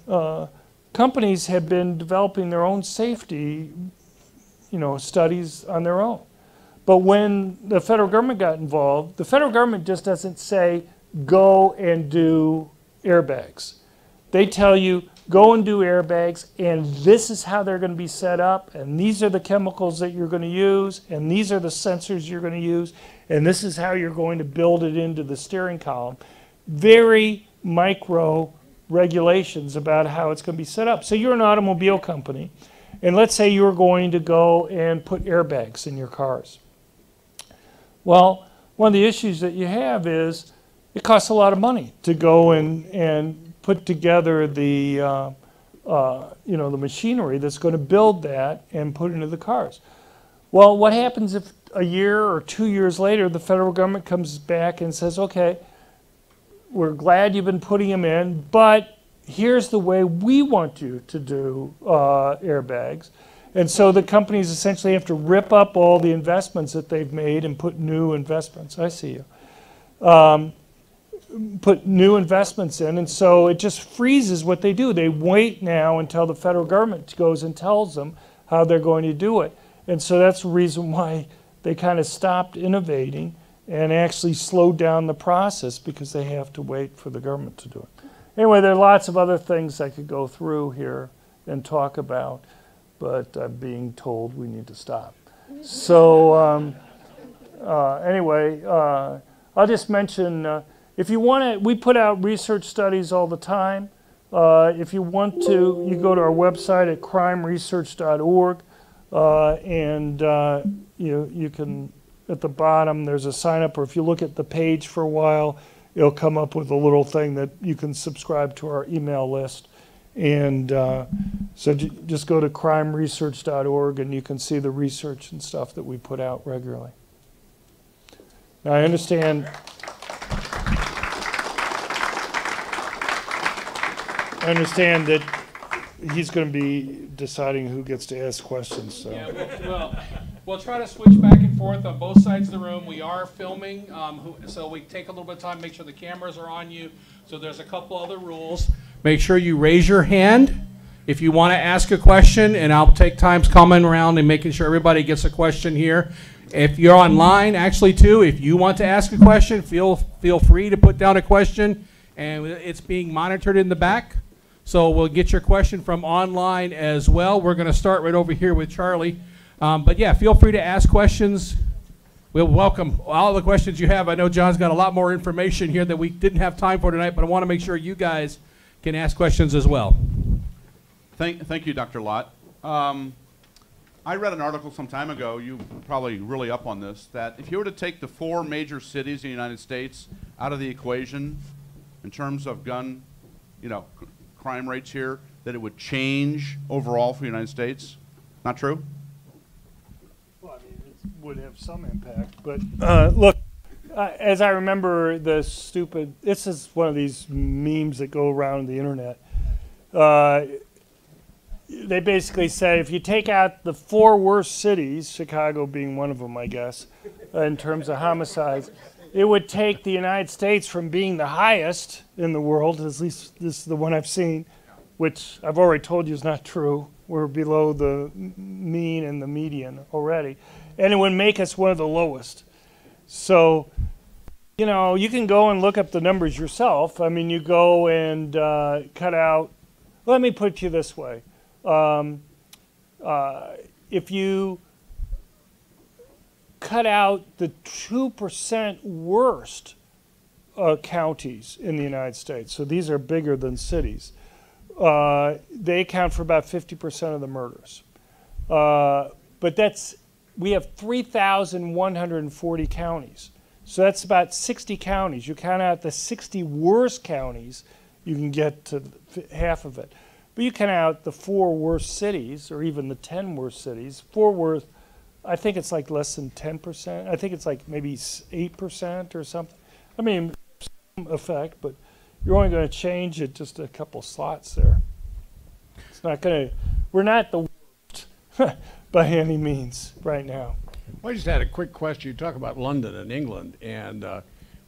Companies have been developing their own safety, studies on their own. But when the federal government got involved, the federal government just doesn't say, go and do airbags. They tell you, go and do airbags, and this is how they're going to be set up, and these are the chemicals that you're going to use, and these are the sensors you're going to use, and this is how you're going to build it into the steering column. Very micro regulations about how it's going to be set up. So you're an automobile company, and let's say you're going to go and put airbags in your cars. Well, one of the issues that you have is it costs a lot of money to go and put together the the machinery that's going to build that and put it into the cars. Well, what happens if a year or 2 years later the federal government comes back and says, okay, we're glad you've been putting them in, but here's the way we want you to do airbags. And so the companies essentially have to rip up all the investments that they've made and put new investments. I see you. Put new investments in, and so it just freezes what they do. They wait now until the federal government goes and tells them how they're going to do it. And so that's the reason why they kind of stopped innovating and actually slowed down the process, because they have to wait for the government to do it. Anyway, there are lots of other things I could go through here and talk about, but I'm being told we need to stop. So anyway, I'll just mention, if you want to, we put out research studies all the time. If you want to, you go to our website at crimeresearch.org, and you can at the bottom, there's a sign up, or if you look at the page for a while, it'll come up with a little thing that you can subscribe to our email list. And so just go to crimeresearch.org and you can see the research and stuff that we put out regularly. Now, I understand that he's going to be deciding who gets to ask questions. So. Yeah, we'll try to switch back and forth on both sides of the room. We are filming, so we take a little bit of time to make sure the cameras are on you. So there's a couple other rules. Make sure you raise your hand if you want to ask a question, and I'll take time coming around and making sure everybody gets a question here. If you're online, actually, too, if you want to ask a question, feel free to put down a question, and it's being monitored in the back. So we'll get your question from online as well. We're going to start right over here with Charlie. But yeah, feel free to ask questions. We'll welcome all the questions you have. I know John's got a lot more information here that we didn't have time for tonight, but I want to make sure you guys can ask questions as well. Thank you, Dr. Lott. I read an article some time ago, you probably really up on this, that if you were to take the 4 major cities in the United States out of the equation in terms of gun, crime rates here, that it would change overall for the United States. Not true? Well, I mean, it would have some impact, but look, as I remember this is one of these memes that go around the internet. They basically say if you take out the 4 worst cities, Chicago being one of them, I guess, in terms of homicides, it would take the United States from being the highest in the world, at least this is the one I've seen, which I've already told you is not true. We're below the mean and the median already. And it would make us one of the lowest. So, you can go and look up the numbers yourself. I mean, you go and cut out, let me put it to you this way. If you cut out the 2% worst counties in the United States, so these are bigger than cities, they account for about 50% of the murders. But we have 3,140 counties. So that's about 60 counties. You count out the 60 worst counties, you can get to half of it. But you count out the 4 worst cities, or even the 10 worst cities. 4 worst, I think it's like less than 10%. I think it's like maybe 8% or something. I mean, some effect, but you're only going to change it just a couple slots there. It's not going to, we're not the worst by any means right now. Well, I just had a quick question. You talk about London and England, and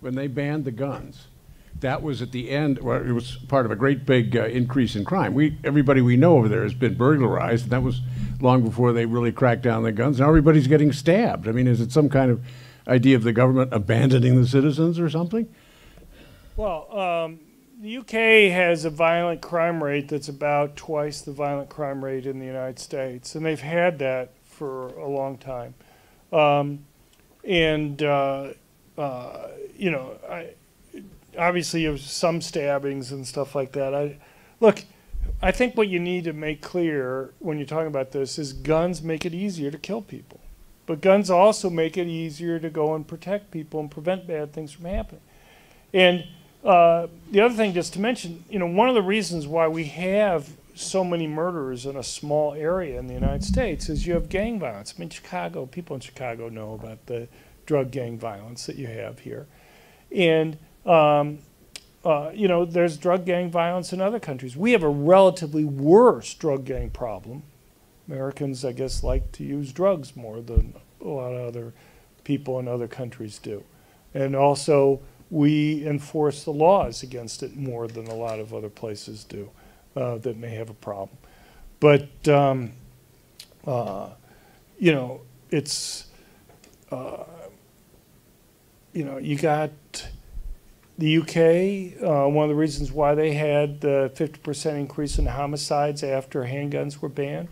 when they banned the guns, that was at the end, well, it was part of a great big increase in crime. Everybody we know over there has been burglarized, and that was long before they really cracked down on the guns. Now everybody's getting stabbed. I mean, is it some kind of idea of the government abandoning the citizens or something? Well, the UK has a violent crime rate that's about twice the violent crime rate in the United States, and they've had that for a long time. Obviously, you have some stabbings and stuff like that. I think what you need to make clear when you're talking about this is guns make it easier to kill people. But guns also make it easier to go and protect people and prevent bad things from happening. And the other thing just to mention, one of the reasons why we have so many murders in a small area in the United States is you have gang violence. I mean, people in Chicago know about the drug gang violence that you have here. And there's drug gang violence in other countries. We have a relatively worse drug gang problem. Americans, I guess, like to use drugs more than a lot of other people in other countries do. And also, we enforce the laws against it more than a lot of other places do that may have a problem. But, it's, you got the UK, one of the reasons why they had the 50% increase in homicides after handguns were banned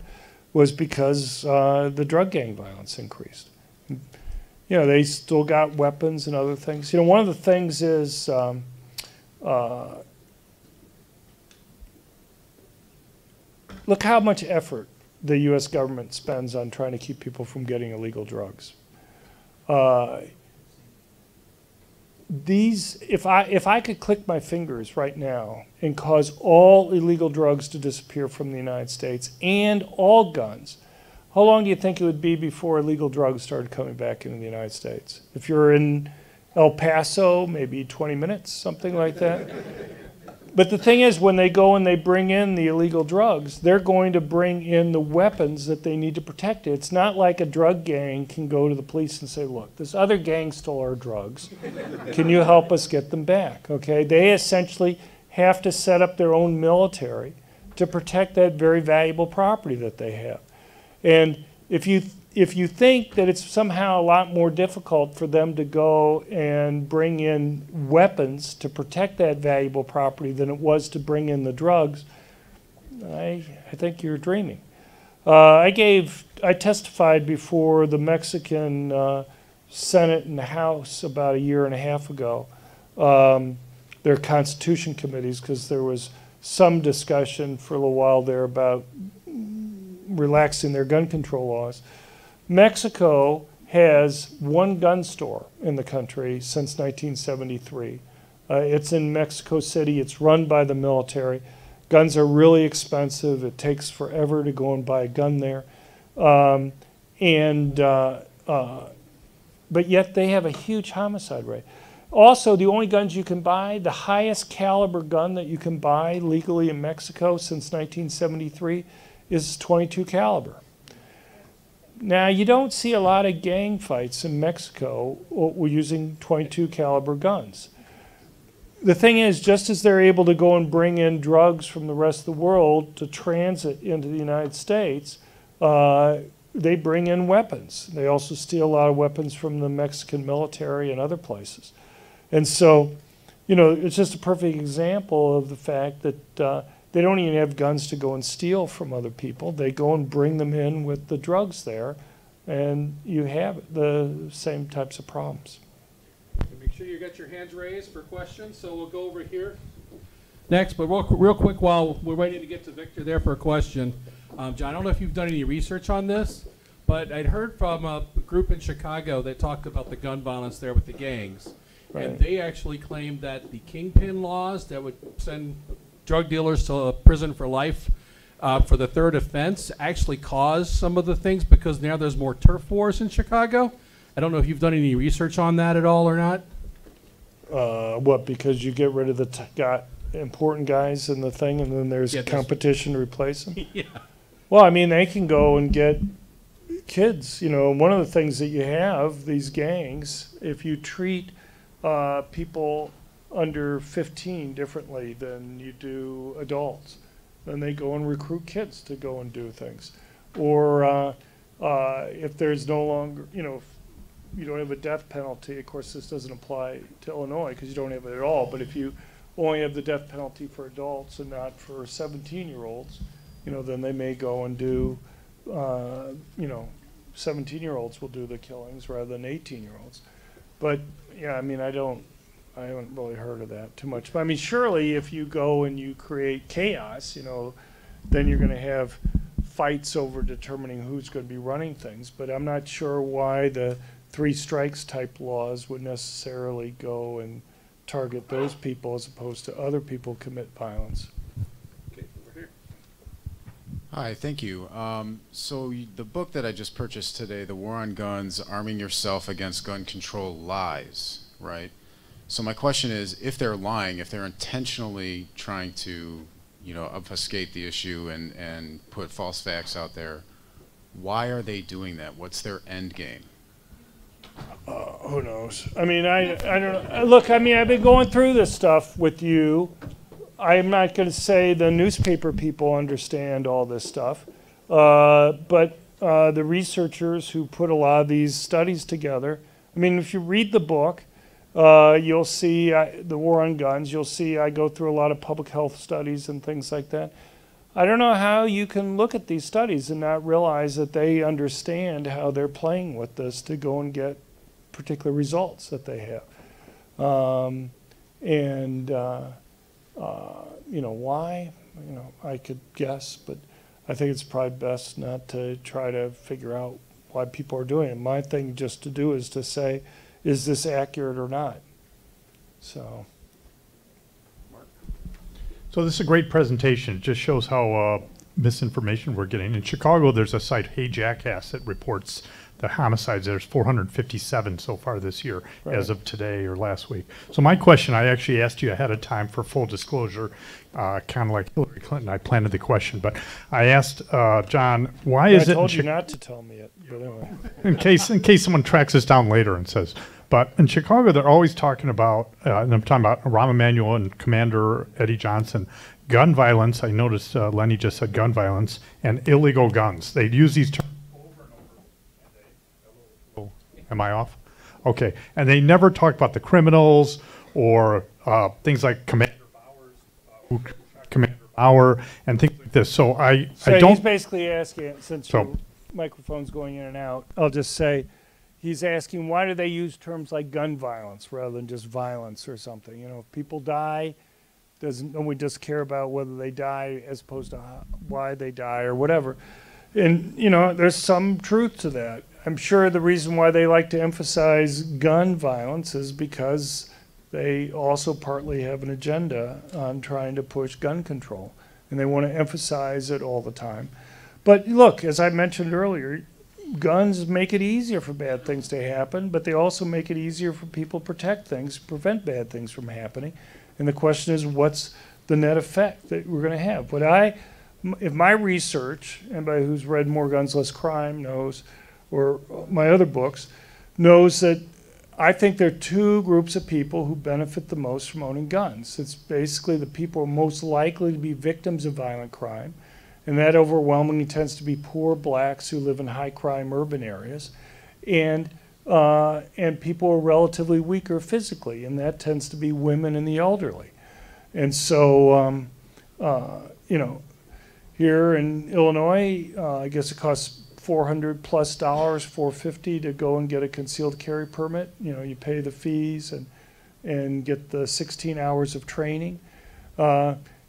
was because the drug gang violence increased. They still got weapons and other things. One of the things is look how much effort the U.S. government spends on trying to keep people from getting illegal drugs. If I could click my fingers right now and cause all illegal drugs to disappear from the United States and all guns, how long do you think it would be before illegal drugs started coming back into the United States? If you're in El Paso, maybe 20 minutes, something like that. But the thing is, when they go and they bring in the illegal drugs, they're going to bring in the weapons that they need to protect it. It's not like a drug gang can go to the police and say, look, this other gang stole our drugs. Can you help us get them back? Okay? They essentially have to set up their own military to protect that very valuable property that they have. And if you think that it's somehow a lot more difficult for them to go and bring in weapons to protect that valuable property than it was to bring in the drugs, I think you're dreaming. I testified before the Mexican Senate and House about a year and a half ago, their constitution committees, because there was some discussion for a little while there about relaxing their gun control laws. Mexico has one gun store in the country since 1973. It's in Mexico City. It's run by the military. Guns are really expensive. It takes forever to go and buy a gun there. But yet they have a huge homicide rate. Also, the only guns you can buy, the highest caliber gun that you can buy legally in Mexico since 1973 is 22 caliber. Now, you don't see a lot of gang fights in Mexico using 22 caliber guns. The thing is, just as they're able to go and bring in drugs from the rest of the world to transit into the United States, they bring in weapons. They also steal a lot of weapons from the Mexican military and other places. And so, you know, it's just a perfect example of the fact that they don't even have guns to go and steal from other people. They go and bring them in with the drugs there, and you have the same types of problems. Make sure you got your hands raised for questions, so we'll go over here next. But real quick, while we're waiting to get to Victor there for a question, John, I don't know if you've done any research on this, but I'd heard from a group in Chicago that talked about the gun violence there with the gangs. Right. And they actually claimed that the kingpin laws that would send drug dealers to prison for life for the third offense actually caused some of the things because now there's more turf wars in Chicago. I don't know if you've done any research on that at all or not. What, because you get rid of the important guys in the thing and then there's competition to replace them? Yeah. Well, I mean, they can go and get kids. You know, one of the things that you have, these gangs, if you treat people under 15 differently than you do adults, then they go and recruit kids to go and do things. Or if there's no longer, you know, if you don't have a death penalty, of course this doesn't apply to Illinois because you don't have it at all, but if you only have the death penalty for adults and not for 17-year-olds, you know, then they may go and do, you know, 17-year-olds will do the killings rather than 18-year-olds. But yeah, I mean, I haven't really heard of that too much. But I mean, surely if you go and you create chaos, you know, then you're going to have fights over determining who's going to be running things. But I'm not sure why the 3 strikes type laws would necessarily go and target those people as opposed to other people commit violence. Okay, over here. Hi, thank you. The book that I just purchased today, The War on Guns, Arming Yourself Against Gun Control Lies, right? So my question is, if they're lying, if they're intentionally trying to, you know, obfuscate the issue and put false facts out there, why are they doing that? What's their end game? Who knows? I mean, I don't know. Look, I mean, I've been going through this stuff with you. I'm not going to say the newspaper people understand all this stuff, but the researchers who put a lot of these studies together, I mean, if you read the book, you'll see the war on guns. You'll see I go through a lot of public health studies and things like that. I don't know how you can look at these studies and not realize that they understand how they're playing with this to go and get particular results that they have. You know, why? You know, I could guess, but I think it's probably best not to try to figure out why people are doing it. My thing just to do is to say, is this accurate or not? So. So this is a great presentation. It just shows how misinformation we're getting. In Chicago, there's a site, Hey Jackass, that reports the homicides. There's 457 so far this year, as of today or last week. So my question, I actually asked you ahead of time for full disclosure, kind of like Hillary Clinton. I planted the question, but I asked John, why is it? I told you not to tell me it, but anyway. in case someone tracks this down later and says. But in Chicago, they're always talking about, and I'm talking about Rahm Emanuel and Commander Eddie Johnson, gun violence. I noticed Lenny just said gun violence and illegal guns. They'd use these terms over and over. Am I off? Okay. And they never talk about the criminals or things like Commander Bauer and things like this. So I don't. He's basically asking, since your microphone's going in and out, I'll just say, he's asking, why do they use terms like gun violence rather than just violence or something? You know, if people die, don't we just care about whether they die as opposed to why they die or whatever? And, you know, there's some truth to that. I'm sure the reason why they like to emphasize gun violence is because they also partly have an agenda on trying to push gun control. And they want to emphasize it all the time. But look, as I mentioned earlier, guns make it easier for bad things to happen, but they also make it easier for people to protect things, prevent bad things from happening. And the question is, what's the net effect that we're going to have? But if my research, anybody who's read More Guns, Less Crime knows, or my other books, knows that I think there are two groups of people who benefit the most from owning guns. It's basically the people who are most likely to be victims of violent crime, and that overwhelmingly tends to be poor blacks who live in high crime urban areas, and people who are relatively weaker physically, and that tends to be women and the elderly. And so, you know, here in Illinois, I guess it costs $400+ $450 to go and get a concealed carry permit. You know, you pay the fees and get the 16 hours of training.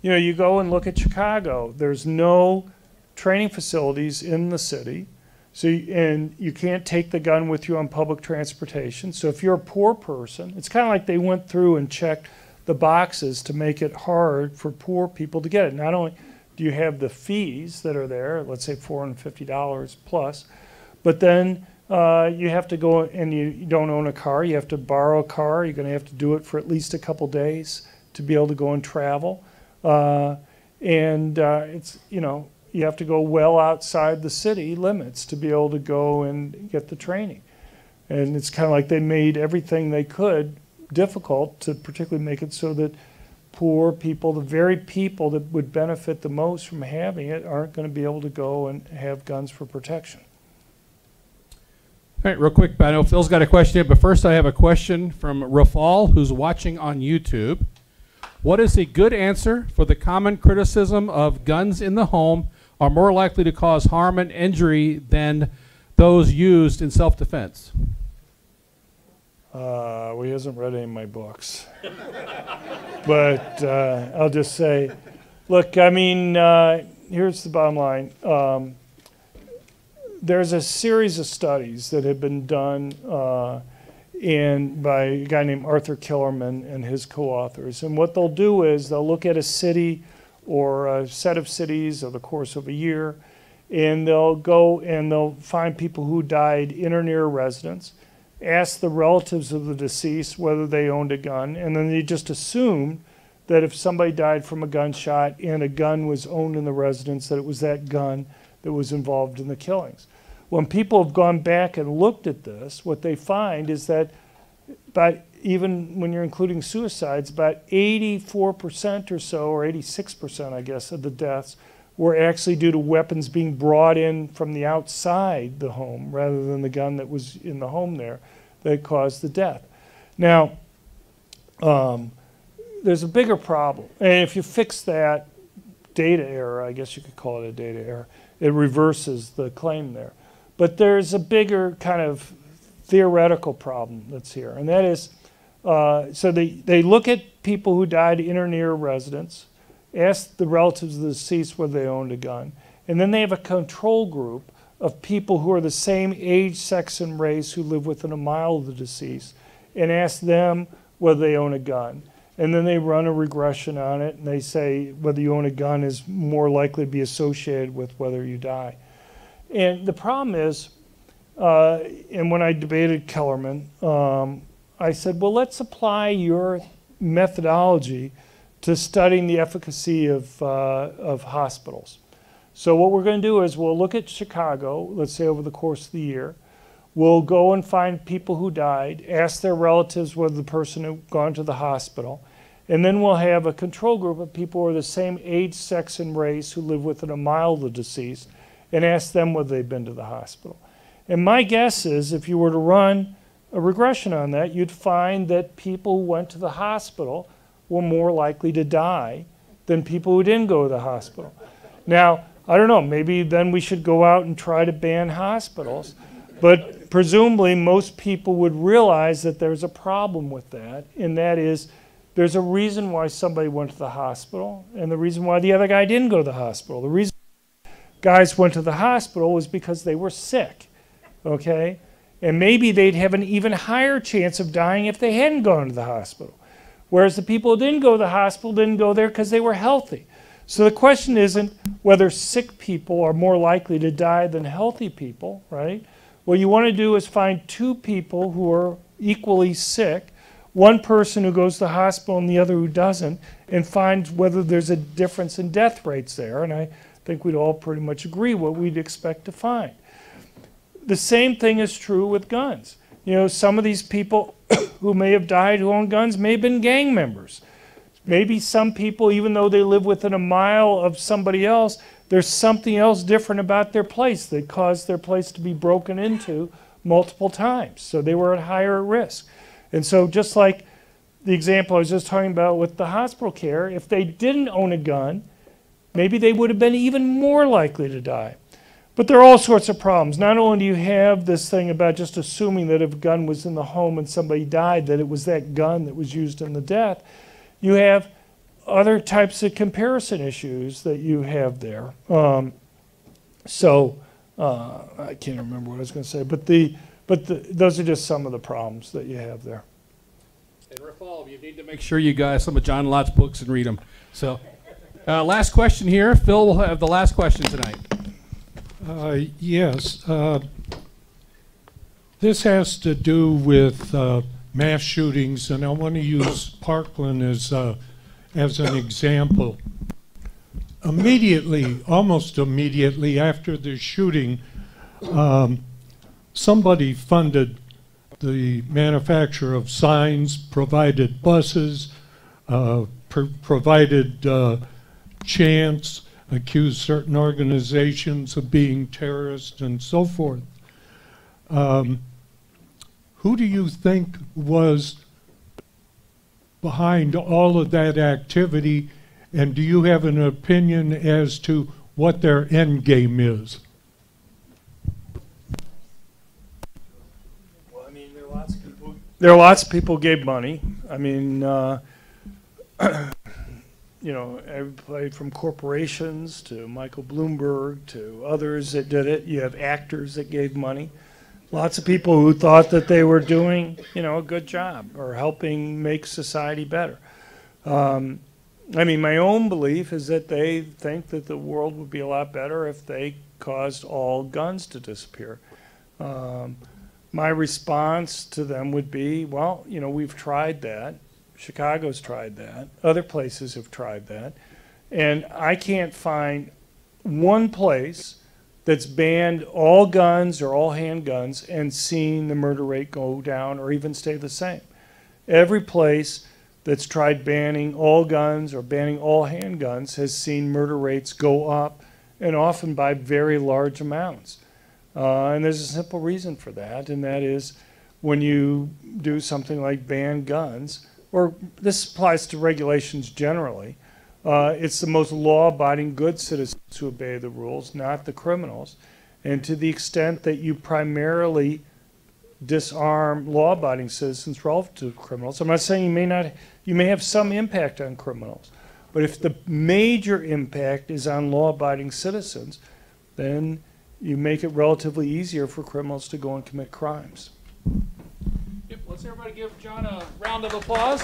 You know, you go and look at Chicago. There's no training facilities in the city, and you can't take the gun with you on public transportation. So if you're a poor person, it's kind of like they went through and checked the boxes to make it hard for poor people to get it. Not only do you have the fees that are there, let's say $450 plus, but then you have to go, and you don't own a car, you have to borrow a car. You're going to have to do it for at least a couple days to be able to go and travel. It's, you know, you have to go well outside the city limits to be able to go and get the training. And it's kind of like they made everything they could difficult to particularly make it so that poor people, the very people that would benefit the most from having it, aren't going to be able to go and have guns for protection. All right, real quick, I know Phil's got a question, but first I have a question from Rafal, who's watching on YouTube. What is a good answer for the common criticism of guns in the home are more likely to cause harm and injury than those used in self-defense? Well, he hasn't read any of my books. But I'll just say, look, I mean, here's the bottom line. There's a series of studies that have been done by a guy named Arthur Killerman and his co-authors. And what they'll do is they'll look at a city or a set of cities over the course of a year, and they'll go and they'll find people who died in or near a residence, ask the relatives of the deceased whether they owned a gun, and then they just assume that if somebody died from a gunshot and a gun was owned in the residence, that it was that gun that was involved in the killings. When people have gone back and looked at this, what they find is that even when you're including suicides, about 84% or so, or 86%, I guess, of the deaths were actually due to weapons being brought in from the outside the home rather than the gun that was in the home there that caused the death. Now, there's a bigger problem. And if you fix that data error, I guess you could call it a data error, it reverses the claim there. But there's a bigger kind of theoretical problem that's here. And that is, so they look at people who died in or near a residence, ask the relatives of the deceased whether they owned a gun, and then they have a control group of people who are the same age, sex, and race who live within a mile of the deceased and ask them whether they own a gun. And then they run a regression on it, and they say whether you own a gun is more likely to be associated with whether you die. And the problem is, and when I debated Kellerman, I said, well, let's apply your methodology to studying the efficacy of hospitals. So what we're going to do is we'll look at Chicago, let's say over the course of the year. We'll go and find people who died, ask their relatives whether the person had gone to the hospital, and then we'll have a control group of people who are the same age, sex, and race who live within a mile of the deceased, and ask them whether they've been to the hospital. And my guess is if you were to run a regression on that, you'd find that people who went to the hospital were more likely to die than people who didn't go to the hospital. Now, I don't know, maybe then we should go out and try to ban hospitals, but presumably most people would realize that there's a problem with that, and that is there's a reason why somebody went to the hospital and the reason why the other guy didn't go to the hospital. The reason guys went to the hospital was because they were sick, okay? And maybe they'd have an even higher chance of dying if they hadn't gone to the hospital. Whereas the people who didn't go to the hospital didn't go there because they were healthy. So the question isn't whether sick people are more likely to die than healthy people, right? What you want to do is find two people who are equally sick, one person who goes to the hospital and the other who doesn't, and find whether there's a difference in death rates there. And I think we'd all pretty much agree what we'd expect to find. The same thing is true with guns. You know, some of these people who may have died who own guns may have been gang members. Maybe some people, even though they live within a mile of somebody else, there's something else different about their place that caused their place to be broken into multiple times. So they were at higher risk. And so just like the example I was just talking about with the hospital care, if they didn't own a gun, maybe they would have been even more likely to die. But there are all sorts of problems. Not only do you have this thing about just assuming that if a gun was in the home and somebody died, that it was that gun that was used in the death, you have other types of comparison issues that you have there. I can't remember what I was going to say, but those are just some of the problems that you have there. And Rafal, you need to make sure you guys some of John Lott's books and read them. So, last question here. Phil will have the last question tonight. Yes. This has to do with mass shootings, and I want to use Parkland as an example. Almost immediately after the shooting, somebody funded the manufacture of signs, provided buses, provided chants, accused certain organizations of being terrorists and so forth. Who do you think was behind all of that activity, and do you have an opinion as to what their end game is? Well, I mean, there are lots of people who gave money. I mean, you know, everybody from corporations to Michael Bloomberg to others that did it. You have actors that gave money. Lots of people who thought that they were doing, you know, a good job or helping make society better. I mean, my own belief is that they think that the world would be a lot better if they caused all guns to disappear. My response to them would be, well, you know, we've tried that. Chicago's tried that. Other places have tried that. And I can't find one place that's banned all guns or all handguns and seen the murder rate go down or even stay the same. Every place that's tried banning all guns or banning all handguns has seen murder rates go up, and often by very large amounts. And there's a simple reason for that, and that is when you do something like ban guns, or this applies to regulations generally, it's the most law-abiding good citizens who obey the rules, not the criminals. And to the extent that you primarily disarm law-abiding citizens relative to criminals, I'm not saying you may have some impact on criminals, but if the major impact is on law-abiding citizens, then you make it relatively easier for criminals to go and commit crimes. Yep, let's everybody give John a round of applause.